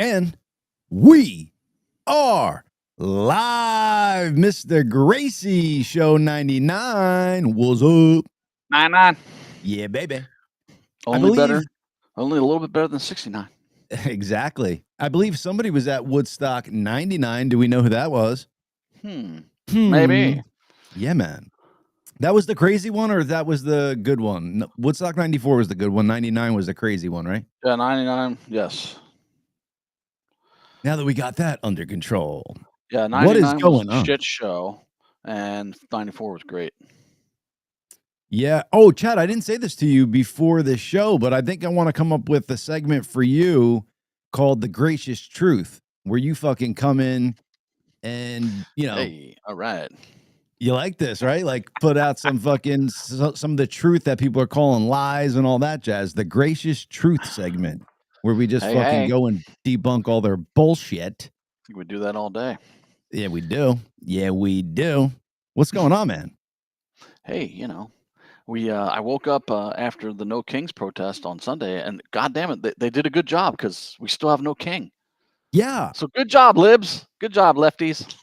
And we are live, Mr. Gracey, show 99. What's up? 99. Yeah, baby. Only a little bit better than 69. Exactly. I believe somebody was at Woodstock 99. Do we know who that was? Maybe. Yeah, man. That was the crazy one, or that was the good one? No, Woodstock 94 was the good one. 99 was the crazy one, right? Yeah, 99. Yes. Now that we got that under control. Yeah, 99 what is going was a on? shit show, and 94 was great. Yeah. Oh, Chad, I didn't say this to you before the show, but I think I want to come up with a segment for you called The Gracious Truth, where you fucking come in and, Hey, all right. You like this, right? Like put out some fucking, some of the truth that people are calling lies and all that jazz. The Gracious Truth segment, where we just go and debunk all their bullshit. I think we do that all day. Yeah, we do. Yeah, we do. What's going on, man? Hey, I woke up after the No Kings protest on Sunday, and God damn it, they did a good job because we still have no king. Yeah. So good job, libs. Good job, lefties.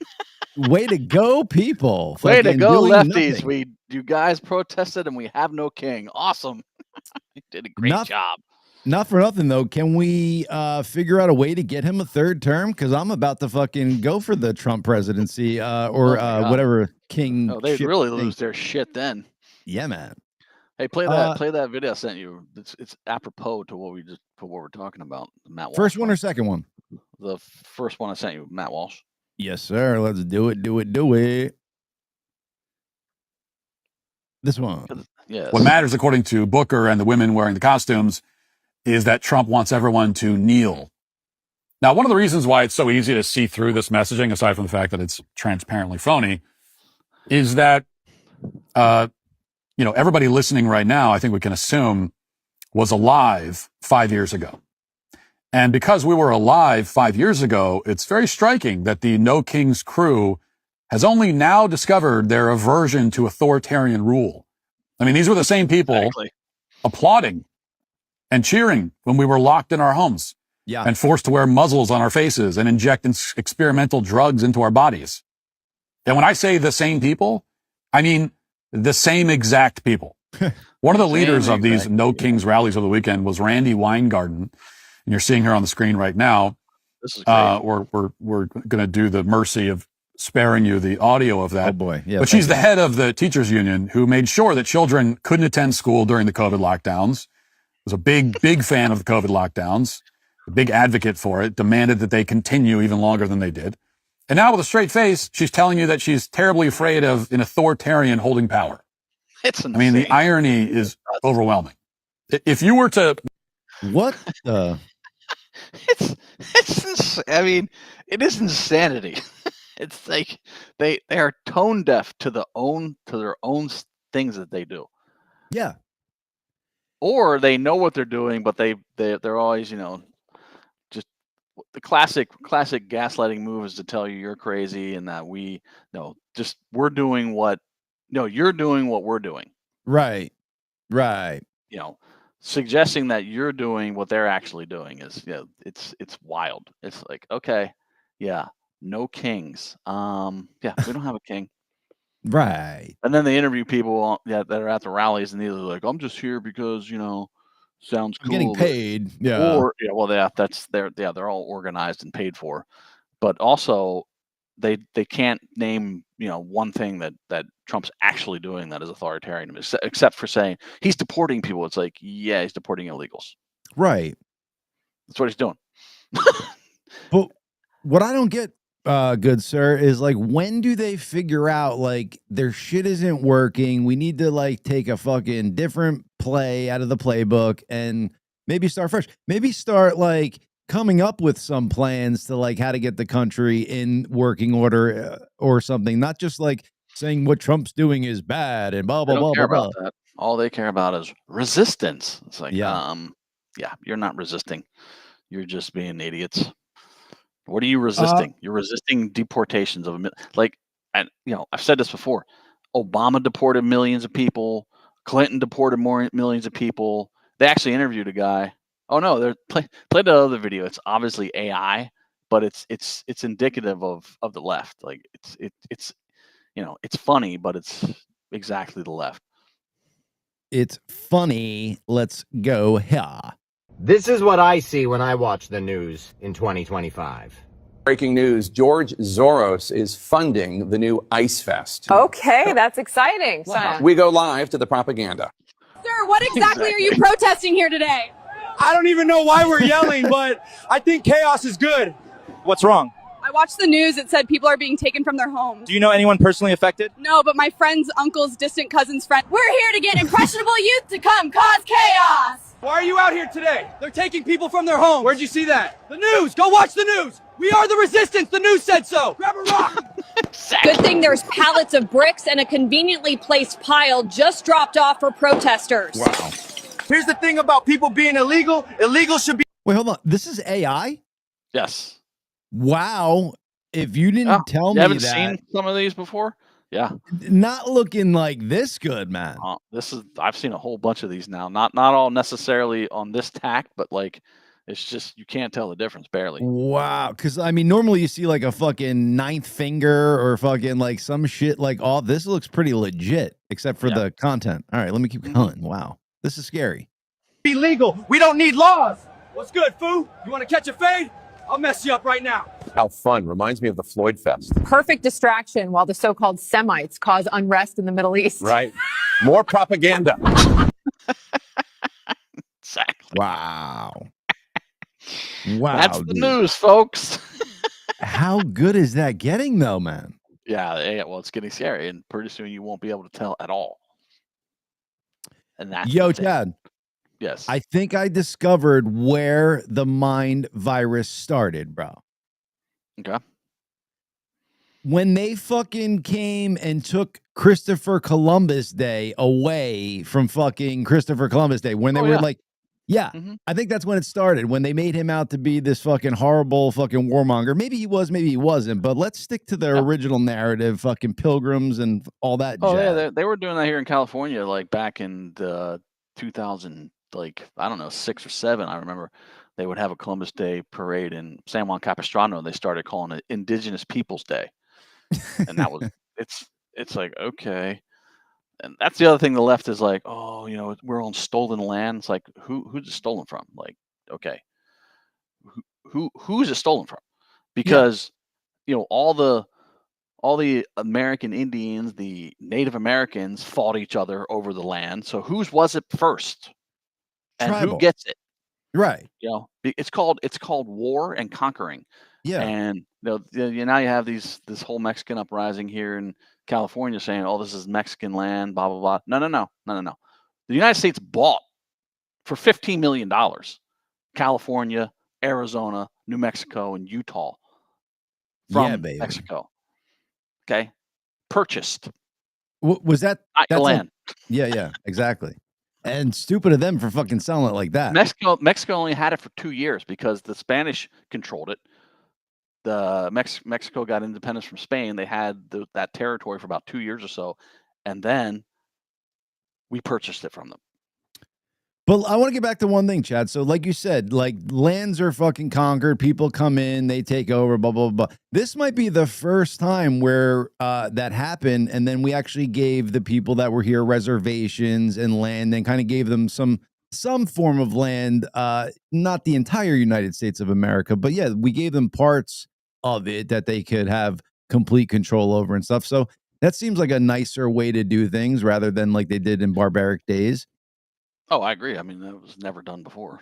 Way to go, people. Way to go, lefties. You guys protested and we have no king. Awesome. You did a great job. Not for nothing, though. Can we figure out a way to get him a third term? Because I'm about to fucking go for the Trump presidency or whatever king. Oh, they'd really lose their shit then. Yeah, man. Hey, play that video I sent you. It's apropos to what we're talking about. Matt Walsh. First one or second one? The first one I sent you, Matt Walsh. Yes, sir. Let's do it. This one. Yes. What matters, according to Booker and the women wearing the costumes, is that Trump wants everyone to kneel. Now, one of the reasons why it's so easy to see through this messaging, aside from the fact that it's transparently phony, is that, everybody listening right now, I think we can assume, was alive 5 years ago. And because we were alive 5 years ago, it's very striking that the No Kings crew has only now discovered their aversion to authoritarian rule. I mean, these were the same people applauding and cheering when we were locked in our homes and forced to wear muzzles on our faces and inject experimental drugs into our bodies. And when I say the same people, I mean the same exact people. One of the leaders of these No Kings rallies over the weekend was Randy Weingarten. And you're seeing her on the screen right now. This is great. We're going to do the mercy of sparing you the audio of that. Oh boy. Yeah, but she's the head of the teachers union who made sure that children couldn't attend school during the COVID lockdowns. Was a big fan of the COVID lockdowns, a big advocate for it, demanded that they continue even longer than they did. And now with a straight face, she's telling you that she's terribly afraid of an authoritarian holding power. It's insane. I mean, the irony is overwhelming. If you were to... What the... I mean, it is insanity. It's like they are tone deaf to their own things that they do. Yeah. Or they know what they're doing, but they're always, just the classic gaslighting move is to tell you you're crazy and that you're doing what we're doing. Right. Suggesting that you're doing what they're actually doing is, it's wild. It's like, okay, no kings. We don't have a king. Right. And then they interview people that are at the rallies, and they're like, I'm just here because, sounds cool. I'm getting paid. Yeah. Or, they're all organized and paid for. But also they can't name, one thing that Trump's actually doing that is authoritarian, except for saying he's deporting people. It's like, yeah, he's deporting illegals. Right. That's what he's doing. But what I don't get, good sir, is like, when do they figure out like their shit isn't working? We need to like take a fucking different play out of the playbook and maybe start fresh. Maybe start like coming up with some plans to like how to get the country in working order or something. Not just like saying what Trump's doing is bad and blah, blah, blah, blah, blah. That. All they care about is resistance. It's like, you're not resisting. You're just being idiots. What are you resisting? You're resisting deportations of I've said this before. Obama deported millions of people. Clinton deported millions of people. They actually interviewed a guy Oh no, they're play the other video. It's obviously AI, but it's indicative of the left. Like it's it's funny, but it's exactly the left. It's funny. Let's go here. This is what I see when I watch the news in 2025. Breaking news, George Soros is funding the new Ice Fest. Okay, that's exciting. Wow. We go live to the propaganda. Sir, what exactly are you protesting here today? I don't even know why we're yelling, but I think chaos is good. What's wrong? I watched the news. It said people are being taken from their homes. Do you know anyone personally affected? No, but my friend's uncle's distant cousin's friend. We're here to get impressionable youth to come cause chaos. Why are you out here today? They're taking people from their homes. Where'd you see that? The news. Go watch the news. We are the resistance. The news said so. Grab a rock. Good thing there's pallets of bricks and a conveniently placed pile just dropped off for protesters. Wow. Here's the thing about people being illegal. Illegal should be. Wait, hold on. This is AI? Yes. Wow. If you didn't tell me haven't that, seen some of these before? Yeah. not looking like this good, man. I've seen a whole bunch of these now. Not all necessarily on this tack, but like it's just you can't tell the difference barely. Wow. Because I mean, normally you see like a fucking ninth finger or fucking like some shit like all this looks pretty legit, except for the content. All right, let me keep going. Wow. This is scary. Be legal. We don't need laws. What's good, foo? You want to catch a fade? I'll mess you up right now. How fun. Reminds me of the Floyd Fest. Perfect distraction while the so-called Semites cause unrest in the Middle East. Right. More propaganda. Exactly. Wow. Wow. That's the dude. news, folks. How good is that getting though, man? Yeah, well, it's getting scary, and pretty soon you won't be able to tell at all. And that's Yo, the thing. Chad. Yes. I think I discovered where the mind virus started, bro. Okay. When they fucking came and took Christopher Columbus Day away from fucking Christopher Columbus Day, when they were like, I think that's when it started, when they made him out to be this fucking horrible fucking warmonger. Maybe he was, maybe he wasn't, but let's stick to the original narrative, fucking pilgrims and all that Oh, jazz. yeah, they were doing that here in California, like back in the 2000, like, I don't know, 6 or 7, I remember they would have a Columbus Day parade in San Juan Capistrano. They started calling it Indigenous Peoples Day. And that was, it's like, okay. And that's the other thing the left is like, oh, we're on stolen land. It's like, who's it stolen from? Like, okay, who's it stolen from? Because, all the American Indians, the Native Americans fought each other over the land. So whose was it first? And Tribal. who gets it? Right. It's called war and conquering. Yeah. And now you have this whole Mexican uprising here in California saying, oh, this is Mexican land, blah, blah, blah. No. The United States bought for $15 million California, Arizona, New Mexico, and Utah from Mexico. Okay. Purchased. Was that not your land? Yeah, exactly. And stupid of them for fucking selling it like that. Mexico only had it for 2 years because the Spanish controlled it. The Mexico got independence from Spain. They had that territory for about 2 years or so, and then we purchased it from them. But I want to get back to one thing, Chad. So like you said, like lands are fucking conquered. People come in, they take over, blah, blah, blah. This might be the first time where that happened. And then we actually gave the people that were here reservations and land and kind of gave them some form of land, not the entire United States of America, but yeah, we gave them parts of it that they could have complete control over and stuff. So that seems like a nicer way to do things rather than like they did in barbaric days. Oh, I agree. I mean, that was never done before.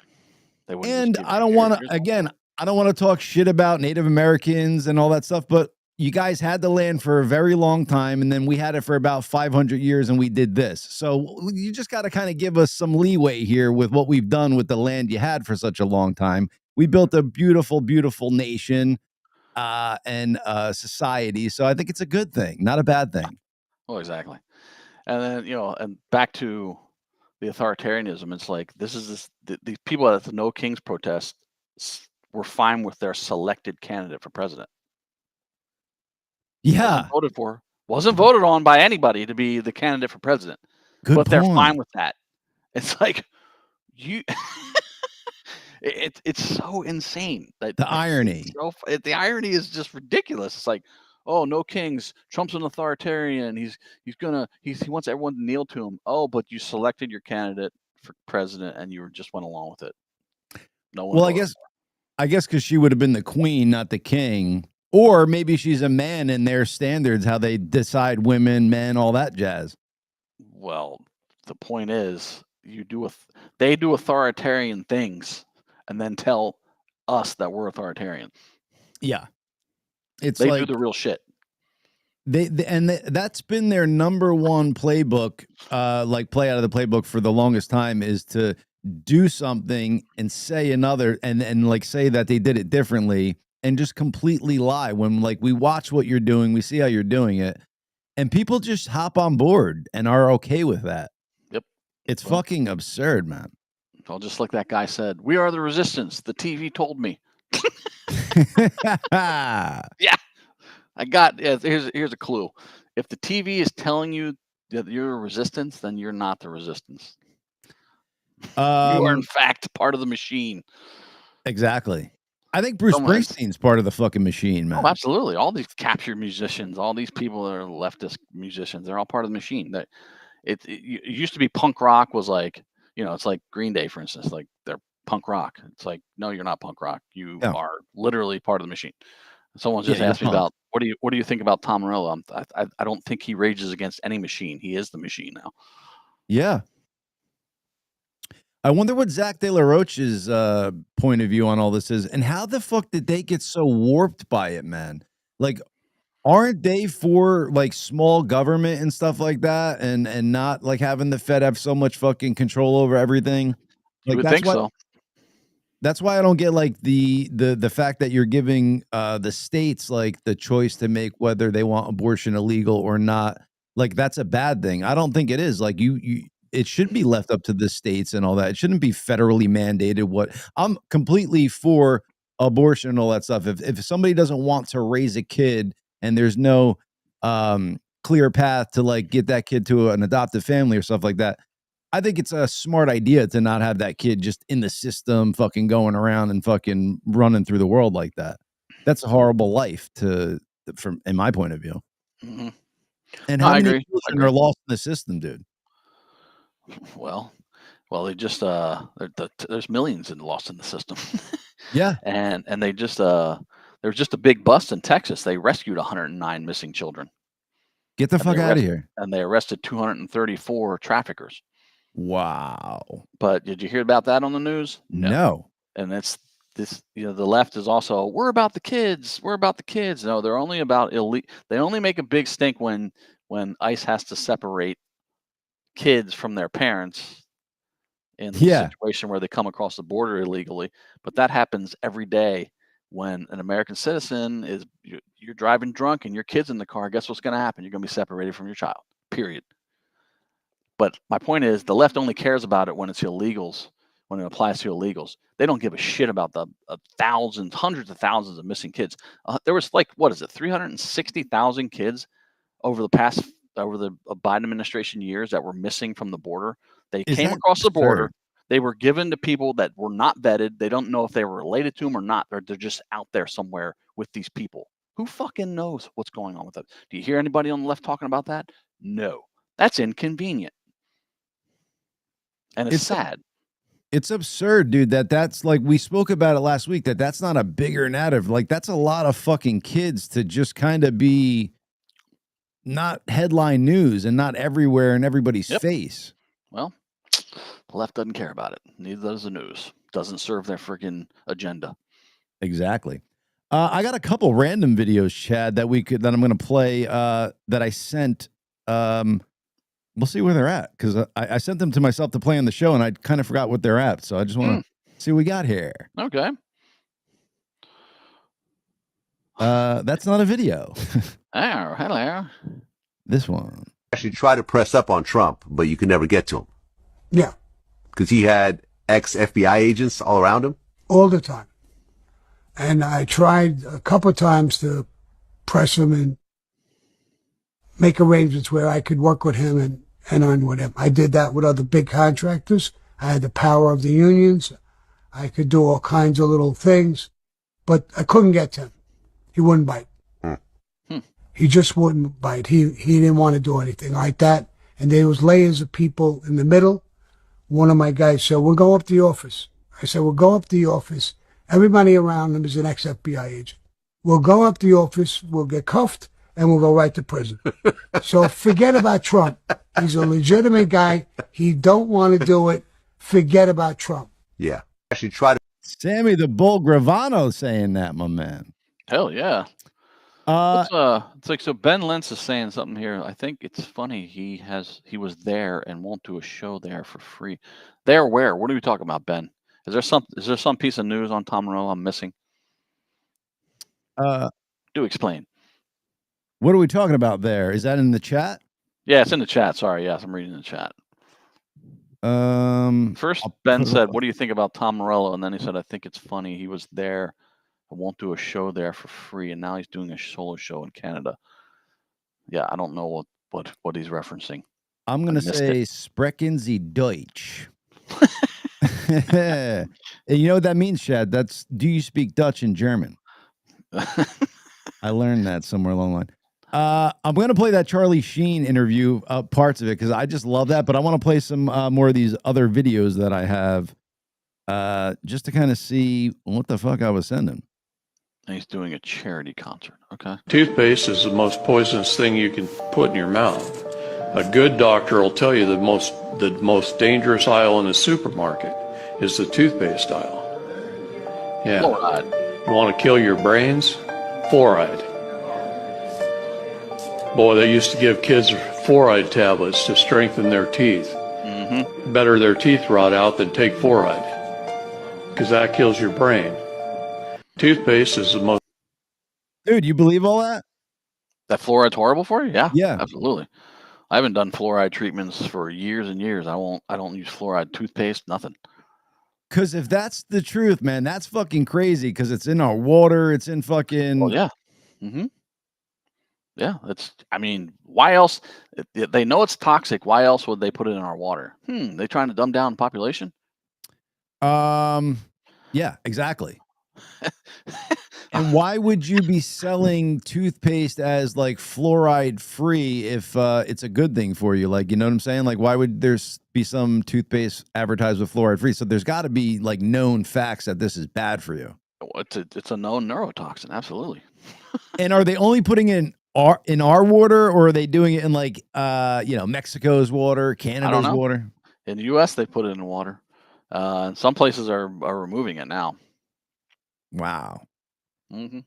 And I don't want to, again, I don't want to talk shit about Native Americans and all that stuff, but you guys had the land for a very long time, and then we had it for about 500 years, and we did this. So you just got to kind of give us some leeway here with what we've done with the land you had for such a long time. We built a beautiful, beautiful nation and society. So I think it's a good thing, not a bad thing. Oh, exactly. And then, and back to the authoritarianism, it's like these people at the No Kings protest were fine with their selected candidate for president. Yeah. Wasn't voted on by anybody to be the candidate for president. Good but point. They're fine with that. It's like It's so insane that The irony. the irony is just ridiculous. It's like, oh, no kings. Trump's an authoritarian. He wants everyone to kneel to him. Oh, but you selected your candidate for president and you just went along with it. No one. Well, I guess because she would have been the queen, not the king. Or maybe she's a man in their standards, how they decide women, men, all that jazz. Well, the point is, they do authoritarian things and then tell us that we're authoritarian. Yeah. They do the real shit. That's been their number one playbook, like play out of the playbook for the longest time, is to do something and say another and like say that they did it differently and just completely lie when like we watch what you're doing, we see how you're doing it, and people just hop on board and are okay with that. Yep. It's fucking absurd, man. Well, just like that guy said, we are the resistance. The TV told me. Yeah. Here's a clue. If the TV is telling you that you're a resistance, then you're not the resistance. You are in fact part of the machine. Exactly. I think Bruce Springsteen's part of the fucking machine, man. Oh, absolutely. All these captured musicians, all these people that are leftist musicians, they're all part of the machine. That it used to be punk rock was like, it's like Green Day, for instance, like they're punk rock. It's like, no, you're not punk rock. You are literally part of the machine. Someone just asked me about what do you think about Tom Morello? I don't think he rages against any machine. He is the machine now. Yeah. I wonder what Zach De La Rocha's point of view on all this is, and how the fuck did they get so warped by it, man? Like, aren't they for like small government and stuff like that, and not like having the Fed have so much fucking control over everything? Like, you would think so. That's why I don't get like the fact that you're giving the states like the choice to make whether they want abortion illegal or not. Like, that's a bad thing. I don't think it is. Like, it should be left up to the states and all that. It shouldn't be federally mandated. I'm completely for abortion and all that stuff. If somebody doesn't want to raise a kid and there's no clear path to like get that kid to an adoptive family or stuff like that, I think it's a smart idea to not have that kid just in the system fucking going around and fucking running through the world like that. That's a horrible life from in my point of view. Mm-hmm. And how many children are lost in the system, dude? Well, they just there's millions lost in the system. Yeah, and they just there was just a big bust in Texas. They rescued 109 missing children. Get the fuck out of here! And they arrested 234 traffickers. Wow! But did you hear about that on the news? No. And it's this. The left is also, we're about the kids. We're about the kids. No, they're only about elite. They only make a big stink when ICE has to separate kids from their parents in the situation where they come across the border illegally. But that happens every day when an American citizen is, you're driving drunk and your kid's in the car. Guess what's going to happen? You're going to be separated from your child, period. But my point is, the left only cares about it when it's illegals, when it applies to illegals. They don't give a shit about the thousands, hundreds of thousands of missing kids. There was 360,000 kids over the Biden administration years that were missing from the border. They came across the border. They were given to people that were not vetted. They don't know if they were related to them or not. They're just out there somewhere with these people. Who fucking knows what's going on with them? Do you hear anybody on the left talking about that? No. That's inconvenient. And it's sad. It's absurd, dude, that's like, we spoke about it last week, that's not a bigger narrative. Like, that's a lot of fucking kids to just kind of be not headline news and not everywhere in everybody's face. Well, the left doesn't care about it. Neither does the news. Doesn't serve their freaking agenda. Exactly. I got a couple random videos, Chad, that I'm going to play that I sent. We'll see where they're at, because I sent them to myself to play on the show, and I kind of forgot what they're at. So I just want to see what we got here. Okay. That's not a video. Oh, hello. This one. Actually try to press up on Trump, but you could never get to him. Yeah. Because he had ex-FBI agents all around him? All the time. And I tried a couple of times to press him and make arrangements where I could work with him and earn with him. I did that with other big contractors. I had the power of the unions. I could do all kinds of little things, but I couldn't get to him. He wouldn't bite. He just wouldn't bite. He didn't want to do anything like that. And there was layers of people in the middle. One of my guys said, we'll go up to the office. I said, we'll go up to the office. Everybody around him is an ex-FBI agent. We'll go up to the office, we'll get cuffed, and we'll go right to prison. So forget about Trump. He's a legitimate guy. He don't want to do it. Forget about Trump. Yeah. Actually try to. Sammy the Bull Gravano saying that, my man. Hell yeah. It's like, so Ben Lentz is saying something here. I think it's funny. He was there and won't do a show there for free. There where? What are we talking about, Ben? Is there some piece of news on Tom Morello I'm missing? Do explain. What are we talking about there? Is that in the chat? Yeah, it's in the chat. Sorry, yes, I'm reading the chat. First, Ben said, "What do you think about Tom Morello?" And then he said, "I think it's funny. He was there. I won't do a show there for free, and now he's doing a solo show in Canada." Yeah, I don't know what he's referencing. I'm gonna say Sprechen Sie Deutsch. And you know what that means, Chad? That's do you speak Dutch and German? I learned that somewhere along the line. I'm going to play that Charlie Sheen interview, parts of it, because I just love that. But I want to play some more of these other videos that I have just to kind of see what the fuck I was sending. And he's doing a charity concert. Okay. Toothpaste is the most poisonous thing you can put in your mouth. A good doctor will tell you the most dangerous aisle in the supermarket is the toothpaste aisle. Yeah. Fluoride. You want to kill your brains? Fluoride. Boy, they used to give kids fluoride tablets to strengthen their teeth. Mm-hmm. Better their teeth rot out than take fluoride, because that kills your brain. Toothpaste is the most... Dude, you believe all that? That fluoride's horrible for you? Yeah. Yeah. Absolutely. I haven't done fluoride treatments for years and years. I don't use fluoride toothpaste, nothing. Because if that's the truth, man, that's fucking crazy. Because it's in our water. It's in fucking... Oh, yeah. Mm-hmm. Yeah, I mean, why else? They know it's toxic. Why else would they put it in our water? They trying to dumb down population? Yeah, exactly. And why would you be selling toothpaste as like fluoride free if it's a good thing for you? Like, you know what I'm saying? Like, why would there be some toothpaste advertised with fluoride free? So there's got to be like known facts that this is bad for you. It's a known neurotoxin, absolutely. And are they only putting it in our water, or are they doing it in like Mexico's water, Canada's water? In the U.S., they put it in water. Some places are removing it now. Wow. Mm-hmm.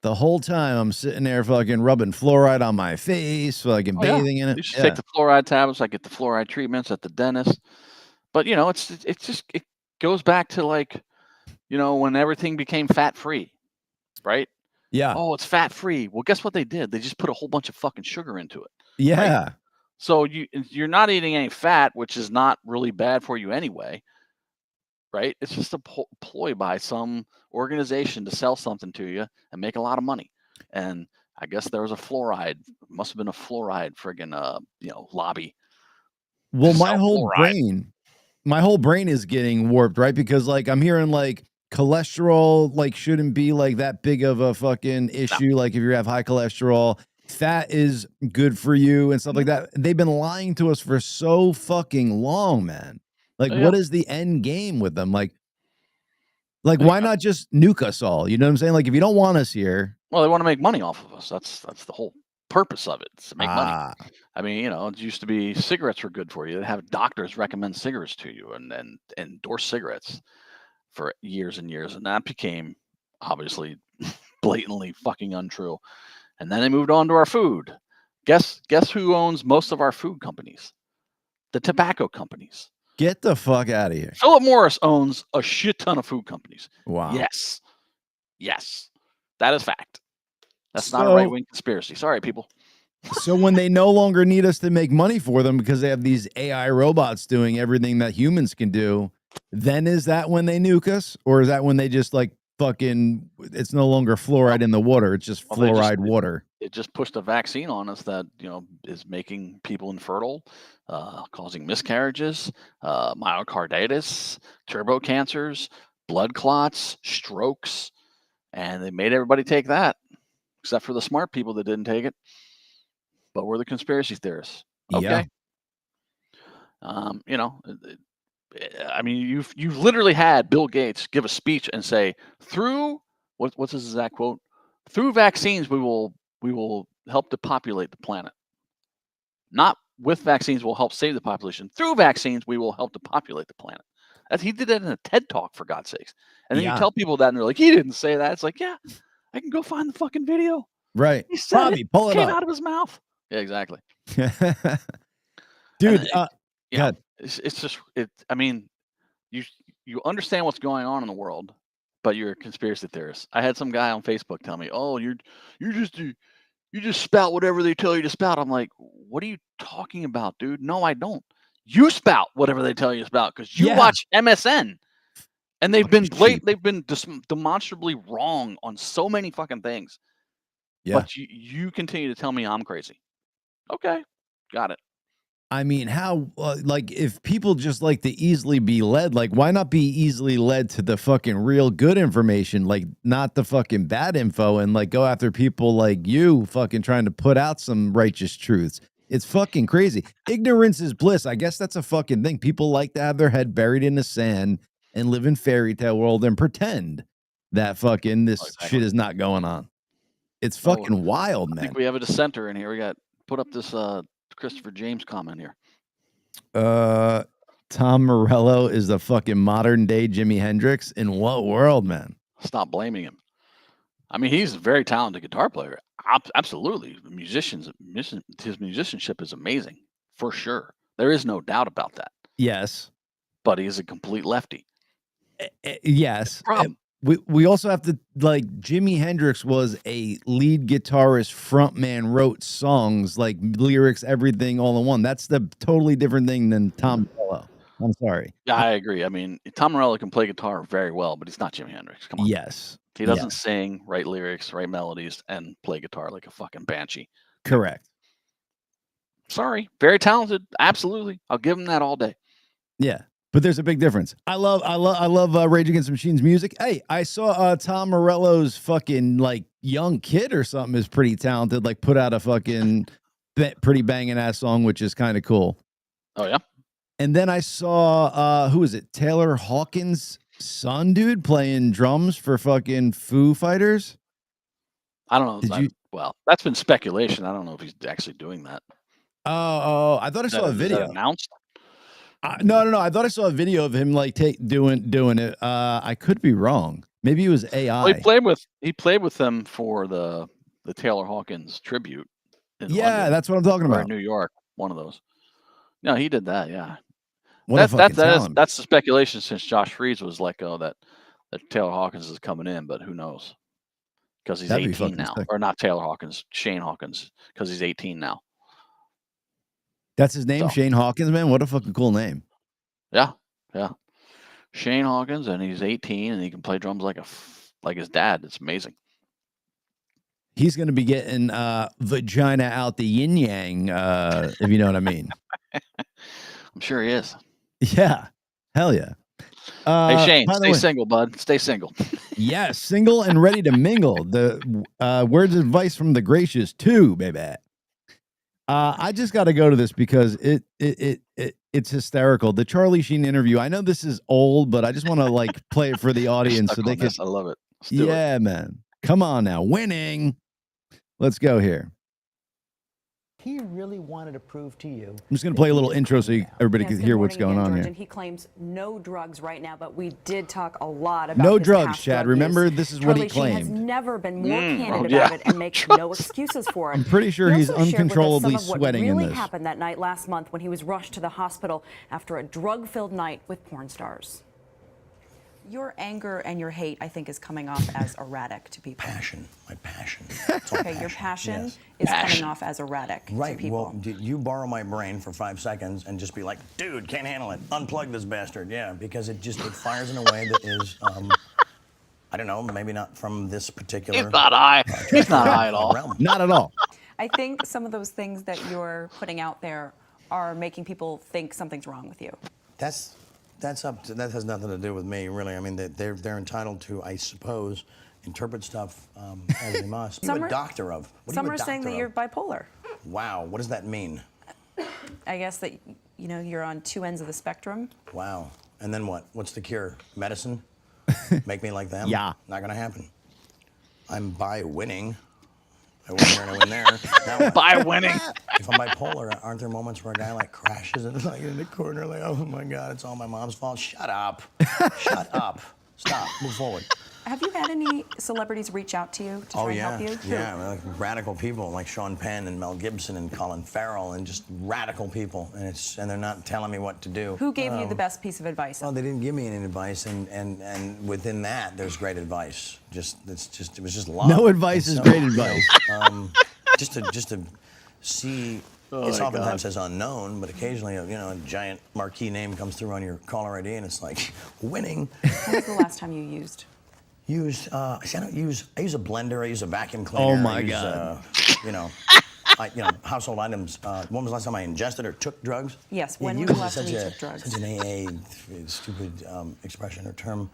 The whole time I'm sitting there fucking rubbing fluoride on my face, fucking bathing in it. You should take the fluoride tablets. I get the fluoride treatments at the dentist. But it goes back to like, when everything became fat free, right? Yeah. Oh, it's fat free. Well, guess what they did? They just put a whole bunch of fucking sugar into it. Yeah. Right? So you're not eating any fat, which is not really bad for you anyway. Right? It's just a ploy by some organization to sell something to you and make a lot of money. And I guess there was a fluoride, must have been a fluoride friggin' lobby. Well, my whole brain is getting warped, right? Because like I'm hearing like cholesterol like shouldn't be like that big of a fucking issue. No. Like if you have high cholesterol, fat is good for you and stuff like that. They've been lying to us for so fucking long, man. Like, what is the end game with them? Like, why not just nuke us all? You know what I'm saying? Like, if you don't want us here. Well, they want to make money off of us. That's the whole purpose of it, to make money. I mean, it used to be cigarettes were good for you. They have doctors recommend cigarettes to you and endorse cigarettes for years and years. And that became obviously blatantly fucking untrue. And then they moved on to our food. Guess who owns most of our food companies? The tobacco companies. Get the fuck out of here. Philip Morris owns a shit ton of food companies. Wow. Yes. That is fact. That's not a right-wing conspiracy. Sorry, people. So when they no longer need us to make money for them because they have these AI robots doing everything that humans can do, then is that when they nuke us? Or is that when they just like fucking, it's no longer fluoride in the water. It's just fluoride water. It just pushed a vaccine on us that, is making people infertile, causing miscarriages, myocarditis, turbo cancers, blood clots, strokes, and they made everybody take that, except for the smart people that didn't take it. But we're the conspiracy theorists. Okay. You know, I mean, you've literally had Bill Gates give a speech and say, through what's his exact quote? Through vaccines, we will help to populate the planet. Not with vaccines will help save the population. Through vaccines, we will help to populate the planet. He did that in a TED talk, for God's sakes. And then you tell people that, and they're like, he didn't say that. It's like, yeah, I can go find the fucking video. Right. He said Bobby, pull it came up. out of his mouth. Yeah, exactly. Dude, it's just I mean, you understand what's going on in the world, but you're a conspiracy theorist. I had some guy on Facebook tell me, "Oh, you just spout whatever they tell you to spout." I'm like, "What are you talking about, dude? No, I don't. You spout whatever they tell you to spout because you watch MSN, and they've been demonstrably wrong on so many fucking things. Yeah. But you continue to tell me I'm crazy. Okay, got it. I mean, how, like, if people just like to easily be led, like, why not be easily led to the fucking real good information, like, not the fucking bad info, and, like, go after people like you fucking trying to put out some righteous truths? It's fucking crazy. Ignorance is bliss. I guess that's a fucking thing. People like to have their head buried in the sand and live in fairy tale world and pretend that fucking this shit is not going on. It's fucking wild, man. I think we have a dissenter in here. We got put up this Christopher James comment here. Tom Morello is the fucking modern day Jimi Hendrix. In what world, man? Stop blaming him. I mean, he's a very talented guitar player. Absolutely. His musicianship is amazing, for sure. There is no doubt about that. Yes. But he's a complete lefty. Yes. We also have to, like, Jimi Hendrix was a lead guitarist, frontman, wrote songs, like lyrics, everything all in one. That's the totally different thing than Tom Morello. I'm sorry. Yeah, I agree. I mean, Tom Morello can play guitar very well, but he's not Jimi Hendrix. Come on. Yes. He doesn't sing, write lyrics, write melodies, and play guitar like a fucking banshee. Correct. Sorry. Very talented. Absolutely. I'll give him that all day. Yeah. But there's a big difference. I love Rage Against the Machine's music. Hey, I saw Tom Morello's fucking, like, young kid or something is pretty talented. Like, put out a fucking pretty banging ass song, which is kind of cool. Oh yeah. And then I saw who is it? Taylor Hawkins' son, dude, playing drums for fucking Foo Fighters. I don't know. Well, that's been speculation. I don't know if he's actually doing that. Oh, I thought I saw a video. Is that announced? No. I thought I saw a video of him like doing it. I could be wrong. Maybe it was AI. Well, he played with them for the Taylor Hawkins tribute. Yeah, London, that's what I'm talking about. or New York, one of those. No, he did that. Yeah. That's the speculation since Josh Freese was let go that Taylor Hawkins is coming in, but who knows? Because he's 18 now, or not Taylor Hawkins, Shane Hawkins, because he's 18 now. That's his name, Shane Hawkins, man. What a fucking cool name. Yeah. Shane Hawkins, and he's 18, and he can play drums like his dad. It's amazing. He's going to be getting vagina out the yin yang, if you know what I mean. I'm sure he is. Yeah. Hell yeah. Hey, Shane, stay single, bud. Stay single. Yes, single and ready to mingle. The words of advice from the gracious too, baby. I just got to go to this because it's hysterical. The Charlie Sheen interview. I know this is old, but I just want to like play it for the audience so they can. I love it. Yeah, man. Come on now, winning. Let's go here. He really wanted to prove to you. I'm just going to play a little intro so everybody can hear what's going on here. He claims no drugs right now, but we did talk a lot about no drugs, Chad. Remember, this is what he claimed. Charlie Sheen has never been more candid about it and makes no excuses for it. I'm pretty sure he's uncontrollably sweating in this. What really happened that night last month when he was rushed to the hospital after a drug-filled night with porn stars. Your anger and your hate, I think, is coming off as erratic to people. My passion. Okay, your passion is coming off as erratic to people. Well, you borrow my brain for 5 seconds and just be like, dude, can't handle it. Unplug this bastard. Yeah, because it fires in a way that is, I don't know, maybe not from this particular. He's not high. He's not high at all. Not at all. I think some of those things that you're putting out there are making people think something's wrong with you. That's that has nothing to do with me, really. I mean, they're entitled to, I suppose, interpret stuff as they must. What are you a doctor of? Some are saying that you're bipolar. Wow, what does that mean? I guess that, you know, you're on two ends of the spectrum. Wow. And then what? What's the cure? Medicine? Make me like them? Yeah. Not gonna happen. I'm by winning. I win here and I win there. Now what? By winning. If I'm bipolar, aren't there moments where a guy like crashes and like in the corner, like, oh my God, it's all my mom's fault? Shut up. Shut up. Stop. Move forward. Have you had any celebrities reach out to you to try and help you? Yeah, like radical people like Sean Penn and Mel Gibson and Colin Farrell and just radical people, and they're not telling me what to do. Who gave you the best piece of advice? Well, they didn't give me any advice, and within that, there's great advice. It was just love. No advice is great advice. Just to see. It's oftentimes says unknown, but occasionally, a giant marquee name comes through on your caller ID, and it's like winning. When was the last time you used? I use a blender, I use a vacuum cleaner. Oh my God. Household items. When was the last time I ingested or took drugs? Yes, when was the last time you took drugs? Such an AA stupid expression or term.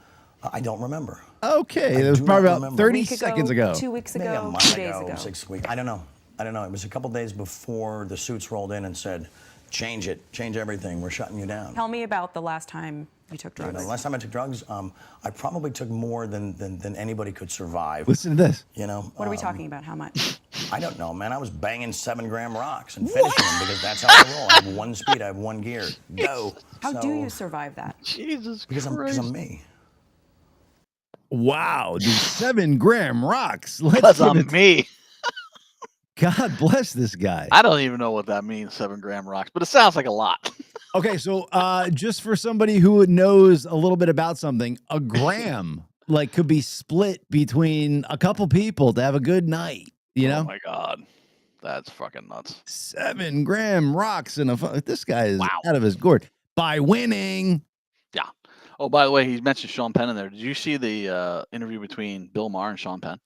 I don't remember. Okay, it was probably about 30 seconds ago. 2 weeks ago, Maybe a month 2 days ago. 6 weeks. I don't know. It was a couple days before the suits rolled in and said, change everything, we're shutting you down. Tell me about the last time you took drugs. The last time I took drugs, I probably took more than anybody could survive. Listen to this. What are we talking about? How much? I don't know, man. I was banging 7-gram rocks and finishing them because that's how I roll. I have one speed, I have one gear. Go. How do you survive that? Jesus Because I'm me. Wow, dude, 7-gram rocks. Because I'm me. God bless this guy. I don't even know what that means, 7-gram rocks, but it sounds like a lot. Okay, so just for somebody who knows a little bit about something, a gram could be split between a couple people to have a good night. You know? Oh my God, that's fucking nuts. 7-gram rocks in a this guy is out of his gourd by winning. Yeah. Oh, by the way, he mentioned Sean Penn in there. Did you see the interview between Bill Maher and Sean Penn?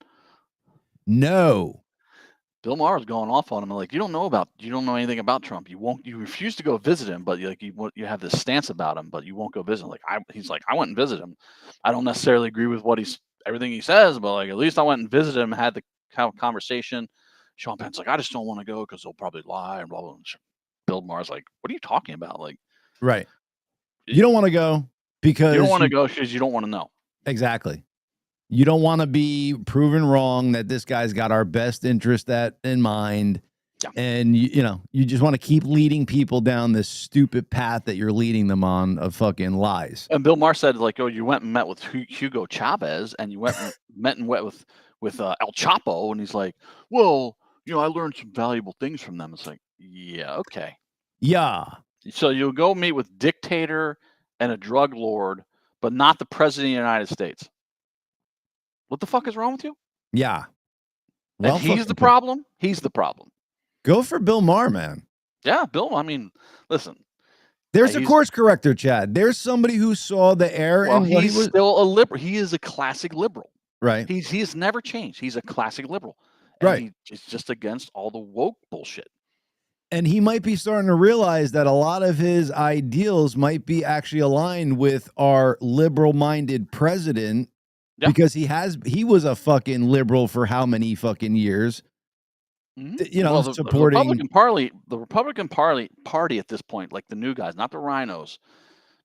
No. Bill Maher was going off on him like, you don't know anything about Trump. You refuse to go visit him, but you have this stance about him, but you won't go visit him. He's like, I went and visited him. I don't necessarily agree with everything he says, but at least I went and visited him, had the conversation. Sean Penn's like, I just don't want to go because they'll probably lie and blah, blah, blah. Bill Maher's like, what are you talking about? Right. You don't want to go because you don't want to go because you don't want to know. Exactly. You don't want to be proven wrong that this guy's got our best interest in mind. Yeah. And you just want to keep leading people down this stupid path that you're leading them on of fucking lies. And Bill Maher said, you went and met with Hugo Chavez and you went and met with El Chapo, and he's like, well, I learned some valuable things from them. It's like, yeah, okay. Yeah. So you'll go meet with dictator and a drug lord, but not the president of the United States. What the fuck is wrong with you? Yeah. Well, he's the problem. He's the problem. Go for Bill Maher, man. Yeah, Bill. I mean, listen. There's a course corrector, Chad. There's somebody who saw the error. Well, and he's still a liberal. He is a classic liberal. Right. He's never changed. He's a classic liberal. And right. He's just against all the woke bullshit. And he might be starting to realize that a lot of his ideals might be actually aligned with our liberal-minded president. Yeah. Because he was a fucking liberal for how many fucking years? Mm-hmm. Supporting the Republican Party at this point, like the new guys, not the rhinos,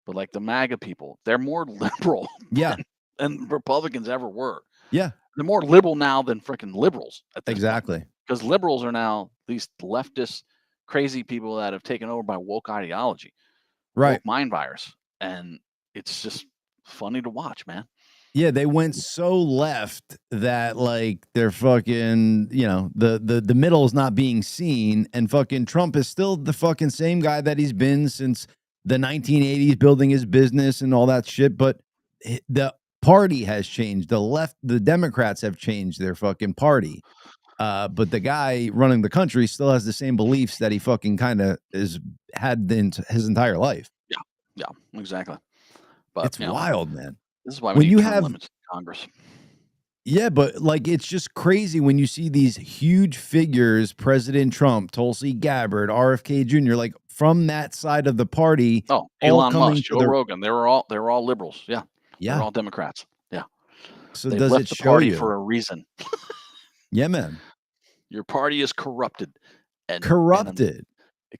but the MAGA people, they're more liberal than Republicans ever were. Yeah. They're more liberal now than freaking liberals. Exactly. Because liberals are now these leftist crazy people that have taken over by woke ideology. Right. Woke mind virus. And it's just funny to watch, man. Yeah, they went so left that they're fucking, the middle is not being seen, and fucking Trump is still the fucking same guy that he's been since the 1980s, building his business and all that shit. But the party has changed. The Democrats have changed their fucking party. But the guy running the country still has the same beliefs that he fucking kind of had his entire life. Yeah, exactly. But it's wild, man. This is why we need term limits in Congress. Yeah, but it's just crazy when you see these huge figures, President Trump, Tulsi Gabbard, RFK Jr., from that side of the party. Oh, all Elon coming Musk, to Joe Rogan, they were all liberals. Yeah. They were Yeah. all Democrats. Yeah. So They've does it left the show party you? for a reason. Yeah, man. Your party is corrupted and Corrupted.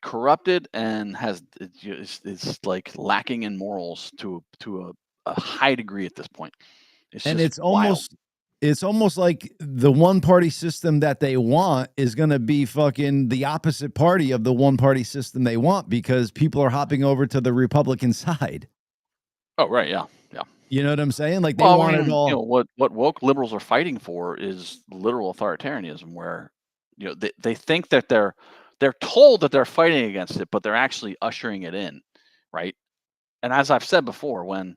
corrupted and it's like lacking in morals to a high degree at this point. It's And just wild. it's almost like the one party system that they want is going to be fucking the opposite party of the one party system they want, because people are hopping over to the Republican side. Oh, right. Yeah. Yeah. You know what I'm saying? Like they Well, want I it mean, all. what woke liberals are fighting for is literal authoritarianism, where they think that they're told that they're fighting against it, but they're actually ushering it in, right? And as I've said before, when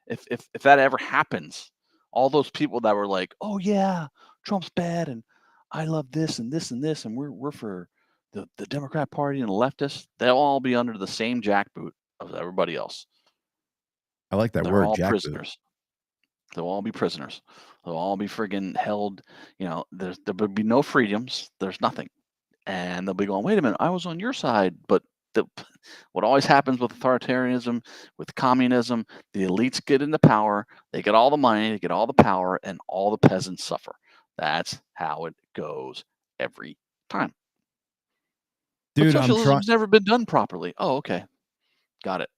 if that ever happens, all those people that were like, "Oh yeah, Trump's bad, and I love this and this and this, and we're for the Democrat Party and the leftists," they'll all be under the same jackboot of everybody else. I like that They're word, all jackboot. prisoners. They'll all be prisoners. They'll all be friggin' held. There would be no freedoms. There's nothing, and they'll be going, "Wait a minute, I was on your side." But what always happens with authoritarianism, with communism, the elites get into power. They get all the money. They get all the power, and all the peasants suffer. That's how it goes every time. Dude, but I'm trying. socialism's never been done properly. Oh, okay, got it.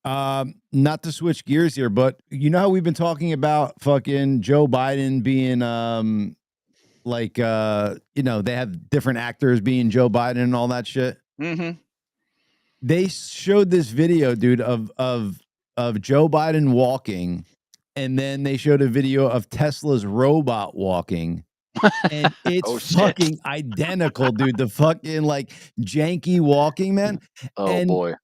Not to switch gears here, but you know how we've been talking about fucking Joe Biden being they have different actors being Joe Biden and all that shit. Mm-hmm. They showed this video, dude, of Joe Biden walking, and then they showed a video of Tesla's robot walking. And it's fucking identical, dude. The fucking like janky walking, man. Oh boy.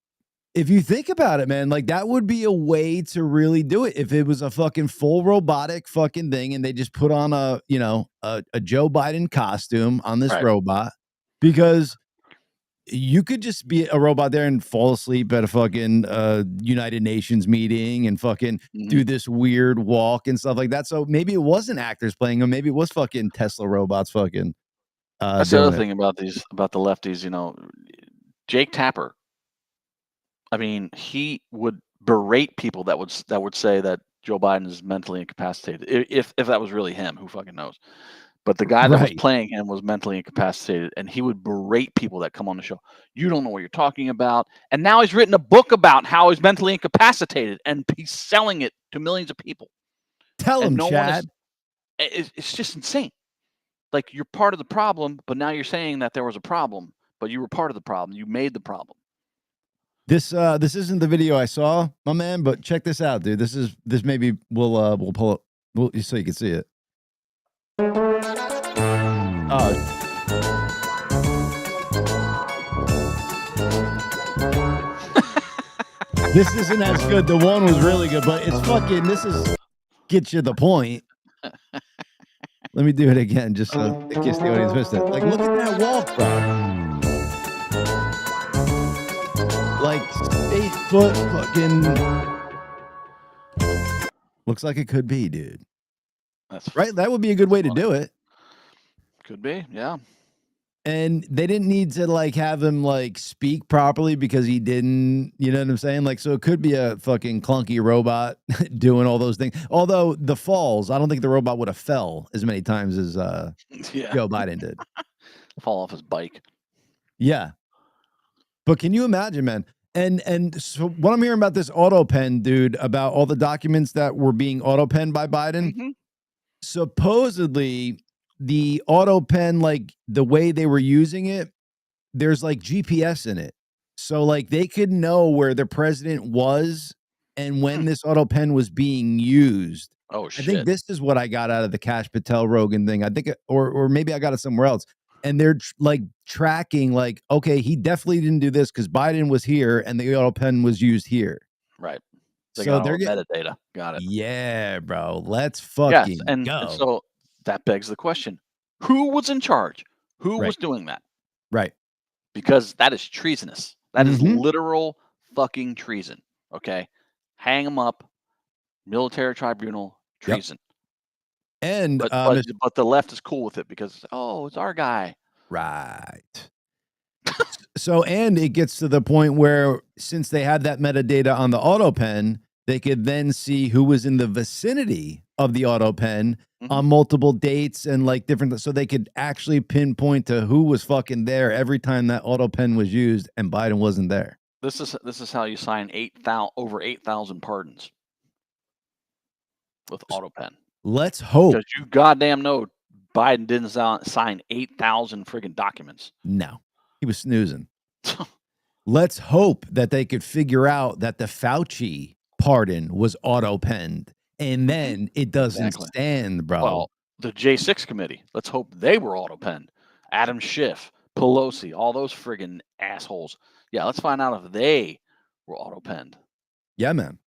If you think about it, man, like that would be a way to really do it if it was a fucking full robotic fucking thing and they just put on a Joe Biden costume on this robot, because you could just be a robot there and fall asleep at a fucking United Nations meeting and fucking do this weird walk and stuff like that. So maybe it wasn't actors playing them. Maybe it was fucking Tesla robots fucking That's the other thing about the lefties, Jake Tapper. I mean, he would berate people that would say that Joe Biden is mentally incapacitated. If that was really him, who fucking knows? But the guy that was playing him was mentally incapacitated, and he would berate people that come on the show. You don't know what you're talking about. And now he's written a book about how he's mentally incapacitated, and he's selling it to millions of people. Tell him, Chad. It's just insane. Like, you're part of the problem, but now you're saying that there was a problem, but you were part of the problem. You made the problem. This isn't the video I saw, my man, but check this out, dude. This maybe we'll pull it so you can see it. This isn't as good. The one was really good, but it's fucking. Gets you the point. Let me do it again, just so in case the audience missed it. Like, look at that walk, bro. Like 8 foot fucking. Looks like it could be, dude. That's right. That would be a good way to do it. Could be, yeah. And they didn't need to like have him like speak properly because he didn't, you know what I'm saying? Like, so it could be a fucking clunky robot doing all those things. Although the falls, I don't think the robot would have fell as many times as Joe Biden did. Fall off his bike. Yeah. But can you imagine, man? And so what I'm hearing about this auto pen, dude, about all the documents that were being auto penned by Biden, supposedly the auto pen, like the way they were using it, there's like GPS in it. So like they could know where the president was and when this auto pen was being used. Oh shit. I think this is what I got out of the Cash Patel Rogan thing. I think or maybe I got it somewhere else. And they're like tracking like, okay, he definitely didn't do this because Biden was here and the auto pen was used here. Right. They So got they're all the metadata. Got it. Yeah, bro. Let's fucking and go. So that begs the question: who was in charge? Who was doing that? Right. Because that is treasonous. That is literal fucking treason. Okay, hang him up. Military tribunal, treason. And but the left is cool with it because it's our guy. Right. So, and it gets to the point where since they had that metadata on the auto pen, they could then see who was in the vicinity of the auto pen on multiple dates and like different. So they could actually pinpoint to who was fucking there every time that auto pen was used and Biden wasn't there. This is how you sign over 8,000 pardons with auto pen. Let's hope. Because you goddamn know Biden didn't sign 8,000 friggin' documents. No, he was snoozing. Let's hope that they could figure out that the Fauci pardon was auto-penned, and then it doesn't stand, bro. Well, the J6 committee, let's hope they were auto-penned. Adam Schiff, Pelosi, all those friggin' assholes. Yeah, let's find out if they were auto-penned. Yeah, man.